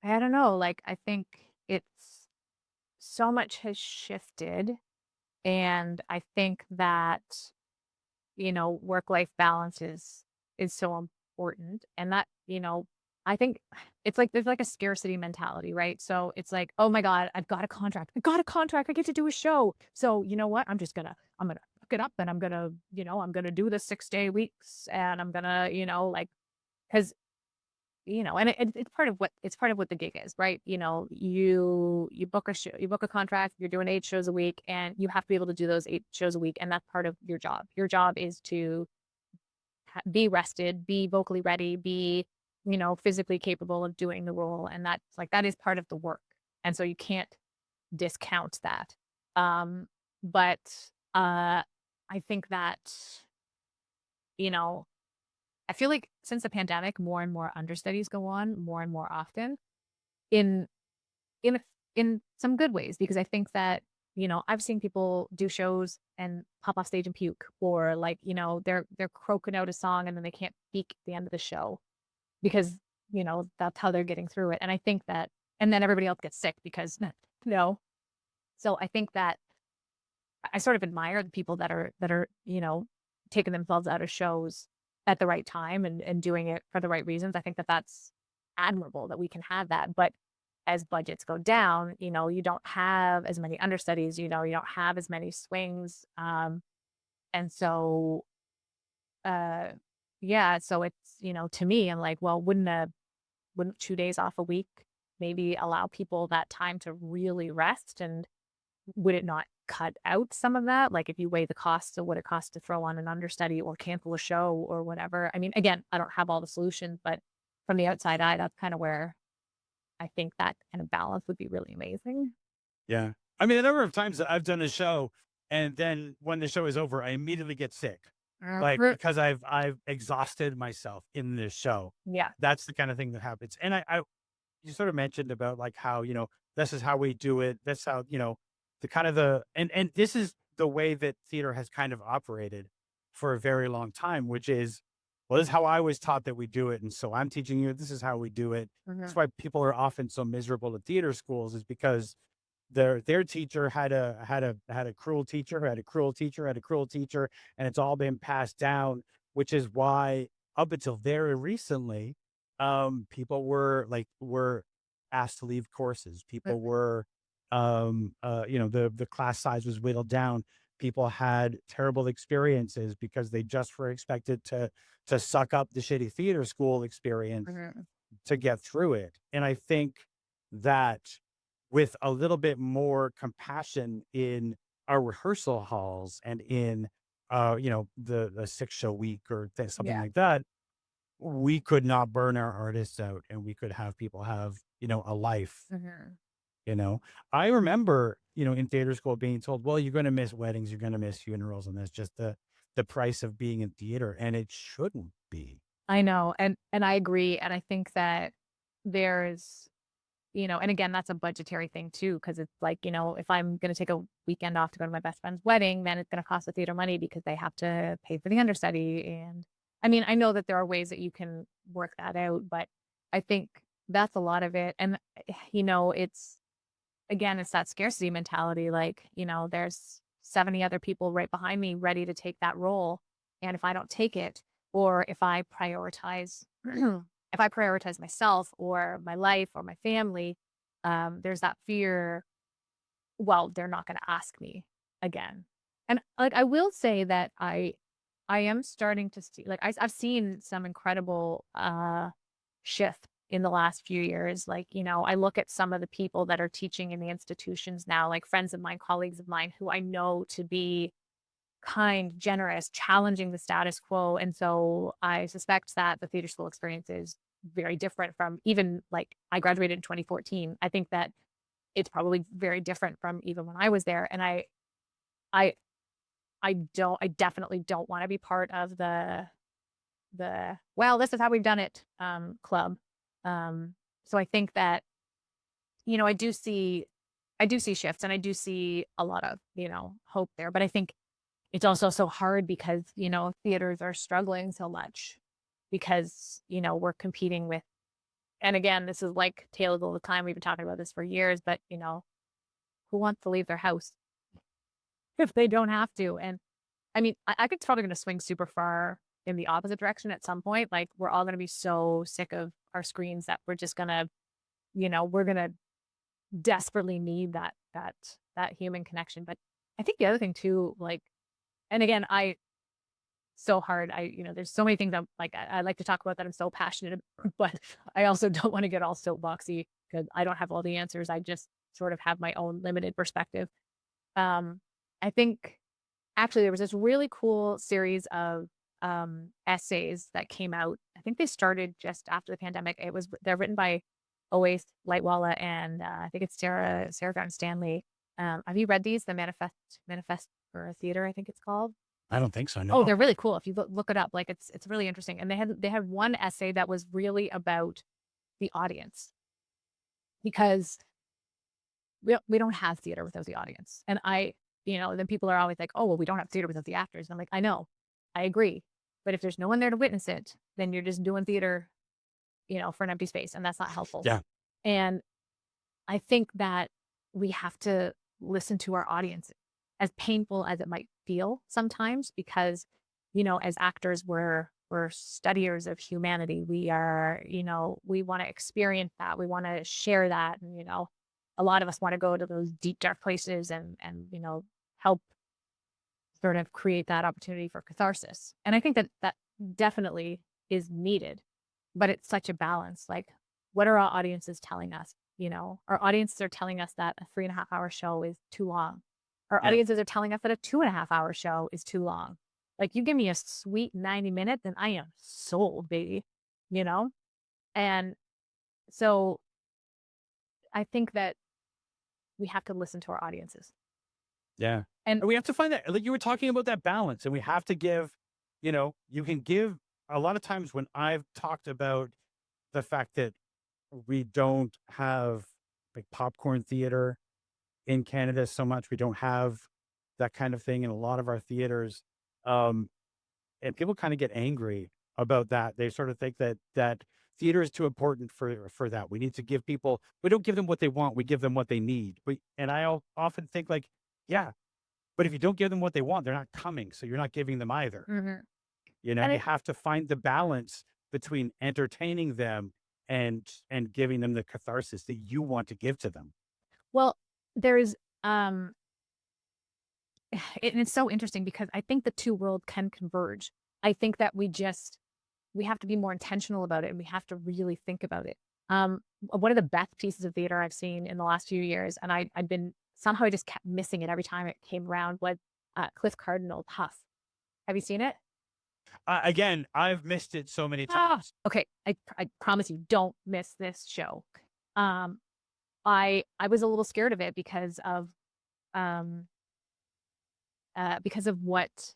I don't know, like, I think it's so much has shifted. And I think that, work-life balance is so important. And that, I think it's like there's like a scarcity mentality, right? So it's like, oh my God, I've got a contract. I got a contract. I get to do a show. So you know what? I'm gonna hook it up and I'm gonna do the 6-day weeks and I'm gonna, like, because and it's part of what the gig is, right? You book a show, you book a contract, you're doing 8 shows a week, and you have to be able to do those 8 shows a week, and that's part of your job. Your job is to be rested, be vocally ready, be physically capable of doing the role, and that's like that is part of the work, and so you can't discount that. But I think that you know I feel like since the pandemic, more and more understudies go on more and more often in in in some good ways, because I think that, I've seen people do shows and pop off stage and puke, or like, they're croaking out a song and then they can't speak at the end of the show because, that's how they're getting through it. And I think that, and then everybody else gets sick because no. So I think that I sort of admire the people that are, taking themselves out of shows at the right time and doing it for the right reasons. I think that that's admirable that we can have that. But as budgets go down, you don't have as many understudies, you don't have as many swings. And so, uh, yeah, so it's, to me, I'm like, well, wouldn't 2 days off a week maybe allow people that time to really rest? And would it not cut out some of that? Like if you weigh the cost of what it costs to throw on an understudy or cancel a show or whatever. I mean, again, I don't have all the solutions, but from the outside eye, that's kind of where I think that kind of balance would be really amazing. Yeah. I mean, the number of times that I've done a show and then when the show is over, I immediately get sick. Like because I've exhausted myself in this show. Yeah. That's the kind of thing that happens. And I you sort of mentioned about like how, this is how we do it. That's how, the kind of and this is the way that theater has kind of operated for a very long time, which is, well, this is how I was taught that we do it. And so I'm teaching you, this is how we do it. That's why people are often so miserable at theater schools, is because their teacher had a cruel teacher who had a cruel teacher, had a cruel teacher, and it's all been passed down, which is why up until very recently, people were asked to leave courses. People were, the class size was whittled down. People had terrible experiences because they just were expected to suck up the shitty theater school experience to get through it. And I think that with a little bit more compassion in our rehearsal halls and in, the 6-show week or something Yeah. like that, we could not burn our artists out and we could have people have, a life, I remember, in theater school being told, well, you're going to miss weddings, you're going to miss funerals. And that's just the price of being in theater. And it shouldn't be. I know. And I agree. And I think that there's, and again, that's a budgetary thing too, because it's like, if I'm going to take a weekend off to go to my best friend's wedding, then it's going to cost the theater money because they have to pay for the understudy. And I mean, I know that there are ways that you can work that out, but I think that's a lot of it. And, it's, again, it's that scarcity mentality. Like, there's 70 other people right behind me ready to take that role. And if I don't take it, or if I prioritize, if I prioritize myself or my life or my family, there's that fear, well, they're not going to ask me again. And like, I will say that I am starting to see, like, I've seen some incredible shift in the last few years. Like, I look at some of the people that are teaching in the institutions now, like friends of mine, colleagues of mine, who I know to be kind, generous, challenging the status quo. And so I suspect that the theater school experience is very different from, even like, I graduated in 2014. I think that it's probably very different from even when I was there. And I, I definitely don't want to be part of well, this is how we've done it, club. So I think that, I do see shifts, and I do see a lot of, hope there. But I think it's also so hard because, theaters are struggling so much because, we're competing with, and again, this is like tales all the time. We've been talking about this for years, but, who wants to leave their house if they don't have to? And I mean, I think it's probably going to swing super far in the opposite direction at some point. Like, we're all going to be so sick of our screens that we're just going to, we're going to desperately need that human connection. But I think the other thing too, like, and again, so hard. There's so many things I'm like, I like to talk about that I'm so passionate about, but I also don't want to get all soapboxy because I don't have all the answers. I just sort of have my own limited perspective. I think actually there was this really cool series of essays that came out. I think they started just after the pandemic. They're written by Oasis Lightwalla and I think it's Sarah Vaughan Stanley. Have you read these? The Manifest for Theater, I think it's called. I don't think so. Oh, No. they're really cool. If you look it up, like, it's really interesting. And they had one essay that was really about the audience, because we don't have theater without the audience. And then people are always like, oh, well, we don't have theater without the actors. And I'm like, I know, I agree. But if there's no one there to witness it, then you're just doing theater, for an empty space. And that's not helpful. Yeah. And I think that we have to listen to our audience, as painful as it might feel sometimes, because, as actors, we're studiers of humanity. We are, we want to experience that. We want to share that. And, a lot of us want to go to those deep, dark places and, help sort of create that opportunity for catharsis. And I think that definitely is needed, but it's such a balance. Like, what are our audiences telling us? Our audiences are telling us that a 3.5-hour show is too long. Our audiences are telling us that a 2.5-hour show is too long. Like, you give me a sweet 90 minutes and I am sold, baby, And so I think that we have to listen to our audiences. Yeah. And we have to find that, like you were talking about, that balance, and we have to give, you can give. A lot of times when I've talked about the fact that we don't have like popcorn theater in Canada so much, we don't have that kind of thing in a lot of our theaters. And people kind of get angry about that. They sort of think that theater is too important for that. We need to give people, we don't give them what they want, we give them what they need. And I often think, like, yeah, but if you don't give them what they want, they're not coming. So you're not giving them either. Mhm. You have to find the balance between entertaining them and giving them the catharsis that you want to give to them. Well, there's and it's so interesting because I think the two worlds can converge. I think that we have to be more intentional about it, and we have to really think about it. One of the best pieces of theater I've seen in the last few years, and I've been somehow I just kept missing it every time it came around, was Cliff Cardinal's Huff. Have you seen it? Again, I've missed it so many times. Okay, I promise you, don't miss this show. I was a little scared of it because of what,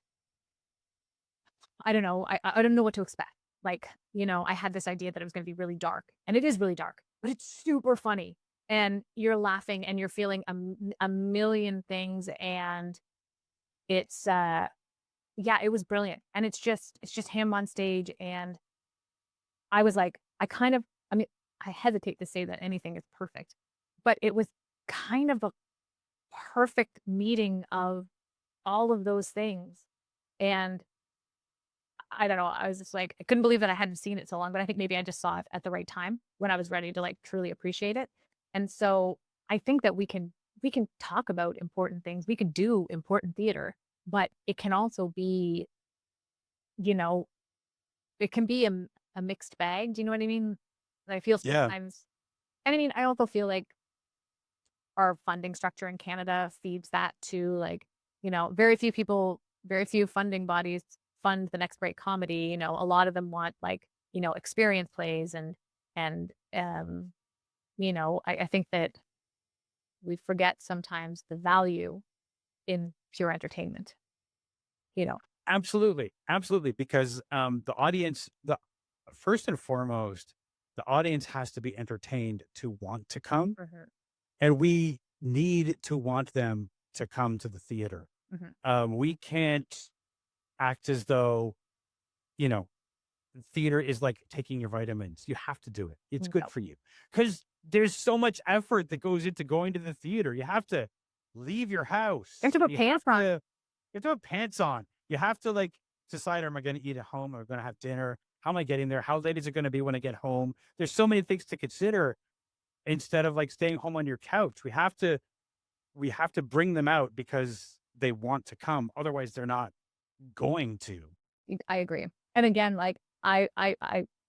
I don't know. I don't know what to expect. Like, I had this idea that it was going to be really dark, and it is really dark, but it's super funny, and you're laughing and you're feeling a million things, and it's yeah, it was brilliant. And it's just him on stage, and I was like, I mean, I hesitate to say that anything is perfect, but it was kind of a perfect meeting of all of those things. And I don't know, I was just like, I couldn't believe that I hadn't seen it so long, but I think maybe I just saw it at the right time when I was ready to like truly appreciate it. And so I think that we can talk about important things. We can do important theater, but it can also be, you know, it can be a mixed bag. Do you know what I mean? And I feel Yeah. sometimes, and I mean, I also feel like our funding structure in Canada feeds that too. Like, very few people, very few funding bodies fund the next great comedy. A lot of them want like, experience plays and I think that we forget sometimes the value in pure entertainment, you know. Absolutely. Absolutely. Because the audience, the first and foremost, the audience has to be entertained to want to come. Mhm, And we need to want them to come to the theater. mhm. We can't act as though, you know, theater is like taking your vitamins. You have to do it. It's good No. for you because there's so much effort that goes into going to the theater. You have to leave your house. You have to put You pants on. you have to have pants on. You have to like decide, am I going to eat at home? Am I going to have dinner? How am I getting there? How late is it going to be when I get home? There's so many things to consider instead of like staying home on your couch. We have to bring them out because they want to come. Otherwise, they're not going to. I agree. And again, like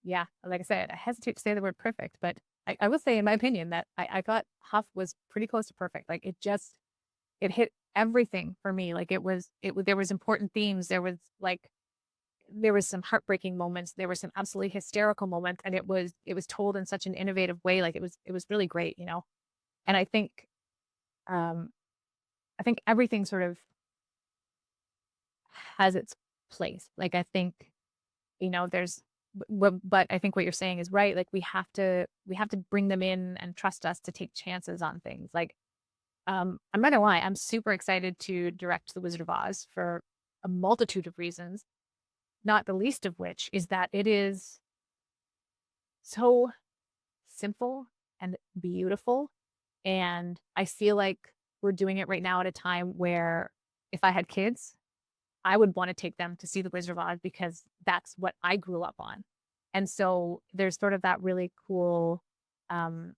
yeah, like I said, I hesitate to say the word perfect, but I will say, in my opinion, that I thought Huff was pretty close to perfect. Like it hit everything for me. Like there was important themes. There was some heartbreaking moments. There were some absolutely hysterical moments, and it was told in such an innovative way. Like it was really great. And um, I think everything sort of has its place. Like I think there's but I think what you're saying is right. Like we have to bring them in and trust us to take chances on things. Like I'm not gonna lie, I'm super excited to direct The Wizard of Oz for a multitude of reasons, not the least of which is that it is so simple and beautiful. And I feel like we're doing it right now at a time where if I had kids, I would want to take them to see The Wizard of Oz because that's what I grew up on. And so there's sort of that really cool um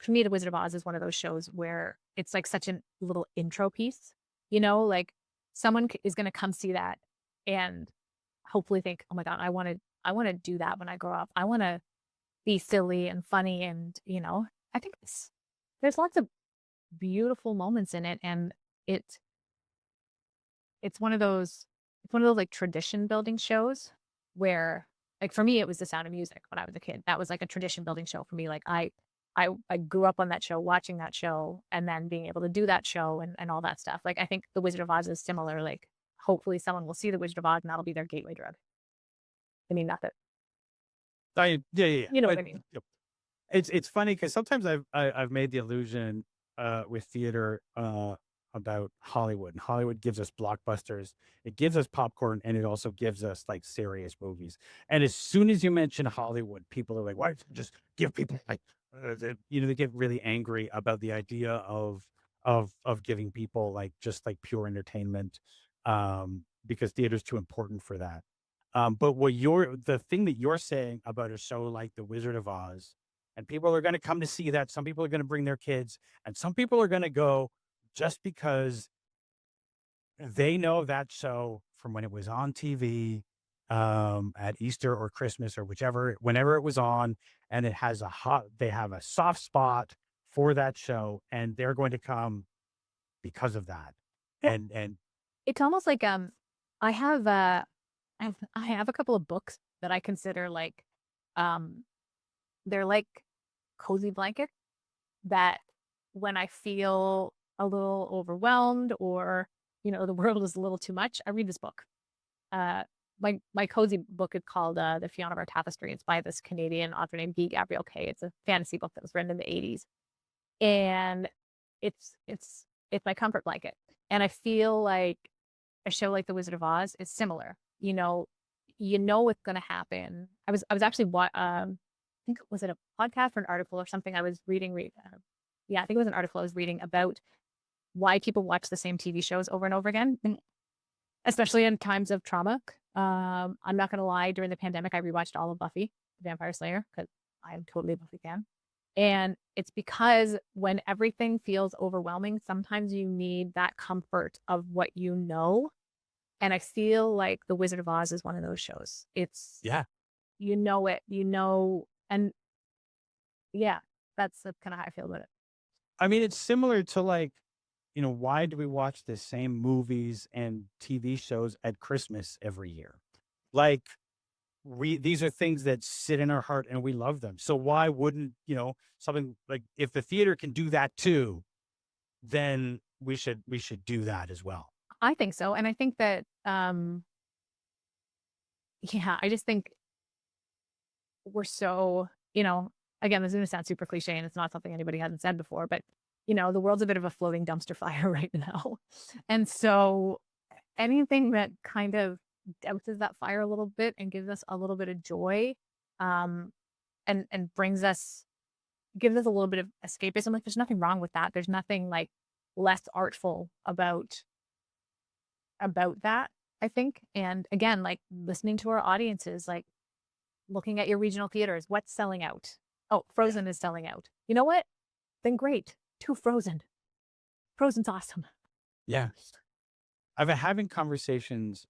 for me, The Wizard of Oz is one of those shows where it's like such a little intro piece, like someone is going to come see that and hopefully think, "Oh my God, I want to do that when I grow up. I want to be silly and funny." And, I think there's lots of beautiful moments in it. And it it's one of those like tradition building shows where, like, for me it was The Sound of Music when I was a kid. That was like a tradition building show for me. Like I grew up on that show, watching that show, and then being able to do that show and all that stuff. Like I think The Wizard of Oz is similar. Like hopefully someone will see The Wizard of Oz and that'll be their gateway drug. I mean, not that, Yeah, yeah, yeah. you know what But I mean. yep. It's funny because sometimes I've made the illusion with theater about Hollywood. And Hollywood gives us blockbusters, it gives us popcorn, and it also gives us like serious movies. And as soon as you mention Hollywood, people are like, "Why don't you just give people like," they get really angry about the idea of giving people like just like pure entertainment, because theater's too important for that. But the thing that you're saying about a show like The Wizard of Oz, and people are going to come to see that. Some people are going to bring their kids, and some people are going to go just because they know that show from when it was on TV, at Easter or Christmas or whenever it was on, and they have a soft spot for that show, and they're going to come because of that. Well, And it's almost like I have I have a couple of books that I consider like um they're like cozy blankets that when I feel a little overwhelmed or, the world is a little too much, I read this book. Uh, my cozy book is called The Fiona Bar Tapestry. It's by this Canadian author named Guy Gabriel Kay. It's a fantasy book that was written in the 80s. And it's my comfort blanket. And I feel like a show like The Wizard of Oz is similar. You know what's going to happen. I was actually I think, was it a podcast or an article or something I was reading? Yeah, I think it was an article I was reading about why people watch the same TV shows over and over again, and especially in times of trauma. I'm not going to lie, during the pandemic, I rewatched all of Buffy the Vampire Slayer because I'm totally a Buffy fan. And it's because when everything feels overwhelming, sometimes you need that comfort of what you know. And I feel like The Wizard of Oz is one of those shows. It's, Yeah. you know it, you know, and yeah, that's kind of how I feel about it. I mean, it's similar to like, why do we watch the same movies and TV shows at Christmas every year? Like, these are things that sit in our heart and we love them. So why wouldn't, something like, if the theater can do that too, then we should do that as well. I think so. And I think that, yeah, I just think we're so, again, this is going to sound super cliche and it's not something anybody hasn't said before, but the world's a bit of a floating dumpster fire right now. And so anything that kind of douses that fire a little bit and gives us a little bit of joy, and gives us a little bit of escapism. Like, there's nothing wrong with that. There's nothing like less artful about that, I think. And again, like listening to our audiences, like looking at your regional theaters, what's selling out? Oh, Frozen is selling out. You know what? Then great. Do Frozen. Frozen's awesome. Yeah. I've been having conversations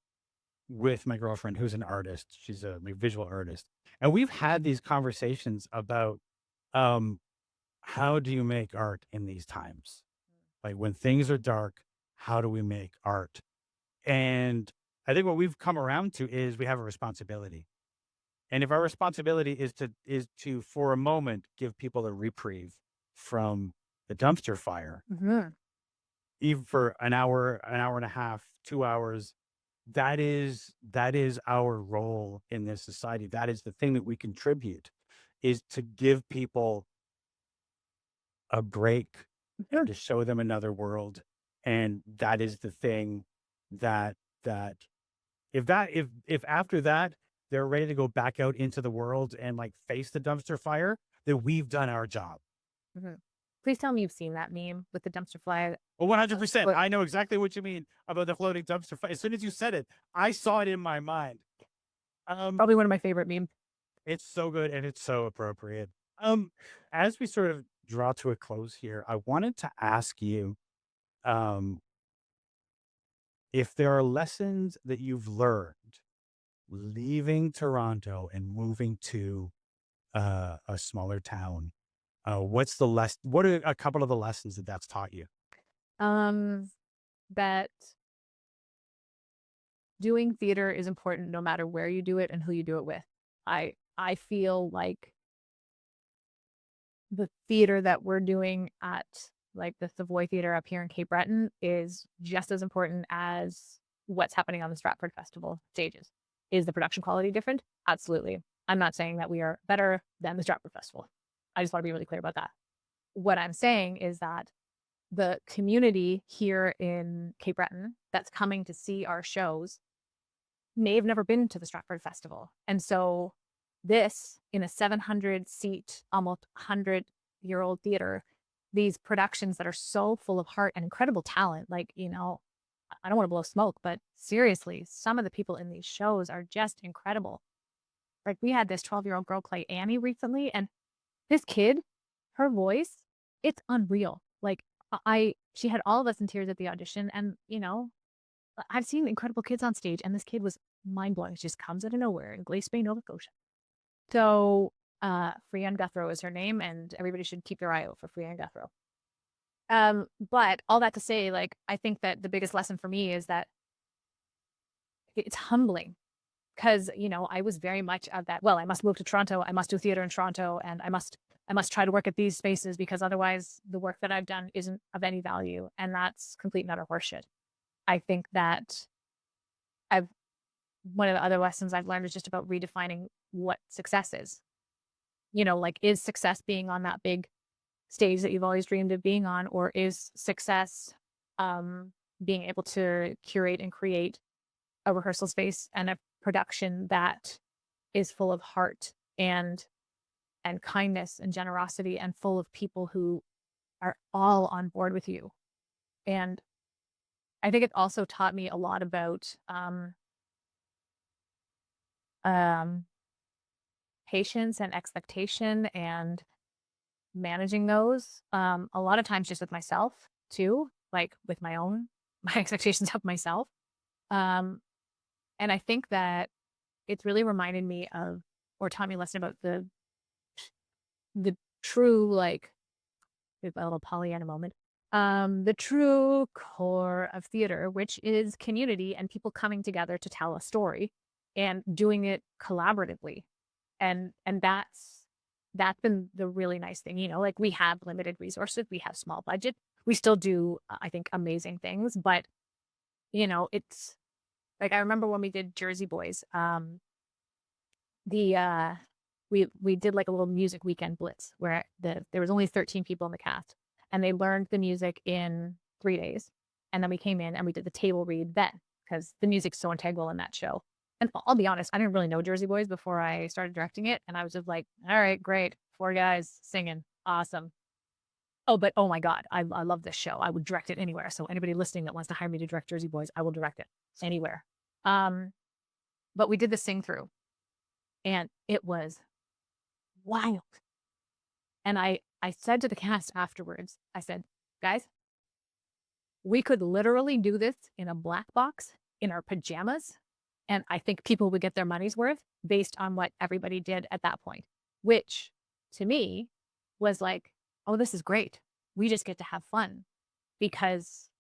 with my girlfriend who's an artist. She's a visual artist. And we've had these conversations about how do you make art in these times? Like when things are dark, how do we make art? And I think what we've come around to is we have a responsibility. And if our responsibility is to for a moment give people a reprieve from the dumpster fire, even for an hour and a half, 2 hours, that is our role in this society. That is the thing that we contribute, is to give people a break, to show them another world. And that is the thing that if after that they're ready to go back out into the world and like face the dumpster fire, then we've done our job. Please tell me you've seen that meme with the dumpster fire. Well, 100%. I know exactly what you mean about the floating dumpster fire. As soon as you said it, I saw it in my mind. Probably one of my favorite memes. It's so good and it's so appropriate. As we sort of draw to a close here, I wanted to ask you, if there are lessons that you've learned leaving Toronto and moving to a smaller town, what are a couple of the lessons that that's taught you? That doing theater is important no matter where you do it and who you do it with. I feel like the theater that we're doing at like the Savoy Theater up here in Cape Breton is just as important as what's happening on the Stratford Festival stages. Is the production quality different? Absolutely. I'm not saying that we are better than the Stratford Festival. I just want to be really clear about that. What I'm saying is that the community here in Cape Breton that's coming to see our shows may have never been to the Stratford Festival. And so this, in a 700 seat, almost 100-year-old theater, these productions that are so full of heart and incredible talent, like, I don't want to blow smoke, but seriously, some of the people in these shows are just incredible. Like, we had this 12-year-old girl play Annie recently, and this kid, her voice, it's unreal. Like, she had all of us in tears at the audition, and, I've seen incredible kids on stage, and this kid was mind-blowing. It just comes out of nowhere in Glace Bay, Nova Scotia. So, Freyanne Guthrow is her name, and everybody should keep their eye out for Freyanne Guthrow. But all that to say, like, I think that the biggest lesson for me is that it's humbling, because, I was very much of that, well, I must move to Toronto, I must do theater in Toronto, and I must try to work at these spaces because otherwise the work that I've done isn't of any value. And that's complete and utter horseshit. I think that one of the other lessons I've learned is just about redefining what success is. Like, is success being on that big stage that you've always dreamed of being on, or is success being able to curate and create a rehearsal space and a production that is full of heart and kindness and generosity and full of people who are all on board with you And I think it also taught me a lot about um, patience and expectation and managing those. A lot of times just with myself too, like with my expectations of myself. Um, and I think that it's really reminded me of, or taught me a lesson about the true, like, a little Pollyanna moment. The true core of theater, which is community and people coming together to tell a story and doing it collaboratively. And that's been the really nice thing. Like, we have limited resources, we have small budget, we still do, I think, amazing things, but it's like, I remember when we did Jersey Boys, the we did like a little music weekend blitz where there was only 13 people in the cast, and they learned the music in 3 days, and then we came in and we did the table read then, because the music's so integral in that show. And I'll be honest, I didn't really know Jersey Boys before I started directing it, and I was just like, all right, great, 4 guys singing, awesome. But oh my God, I love this show. I would direct it anywhere. So anybody listening that wants to hire me to direct Jersey Boys, I will direct it anywhere. But we did the sing through, and it was wild. And I said to the cast afterwards, I said, guys, we could literally do this in a black box in our pajamas, and I think people would get their money's worth based on what everybody did at that point, which to me was like, oh, this is great. We just get to have fun, because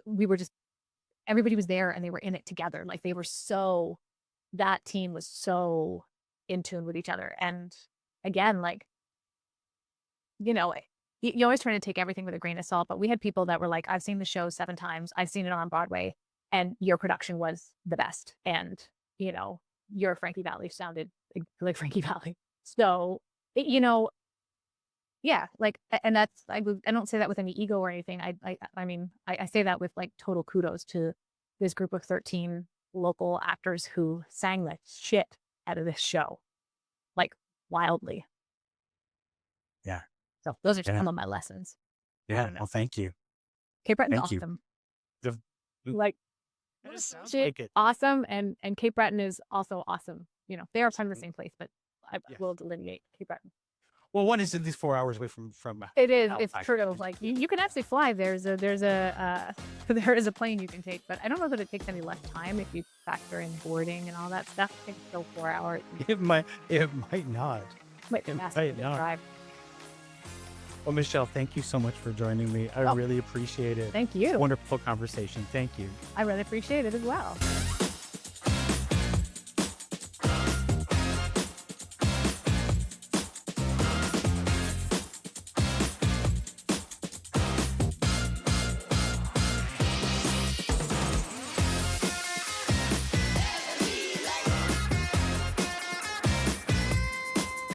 everybody was there and they were in it together. Like, that team was so in tune with each other. And again, like, you always try to take everything with a grain of salt, but we had people that were like, I've seen the show 7 times, I've seen it on Broadway, and your production was the best. And, your Frankie Valli sounded like Frankie Valli. So, yeah, like, and that's, I don't say that with any ego or anything. I mean, I say that with like total kudos to this group of 13 local actors who sang the shit out of this show, like, wildly. Yeah. So those are Yeah. some of my lessons. Yeah. Well, thank you. Cape Breton's Thank you. awesome. The- Like, It sounds shit, like it. awesome, and Cape Breton is also awesome. They are part of the same place, but I Yes. will delineate Cape Breton. Well, one is at least 4 hours away from. It is. It's Halifax. true. Like, you can actually fly. There is a plane you can take, but I don't know that it takes any less time if you factor in boarding and all that stuff. I think it's still 4 hours. It might not. Might be It faster might to not. drive. Well, Michelle, thank you so much for joining me. I really appreciate it. Thank you. Wonderful conversation. Thank you. I really appreciate it as well.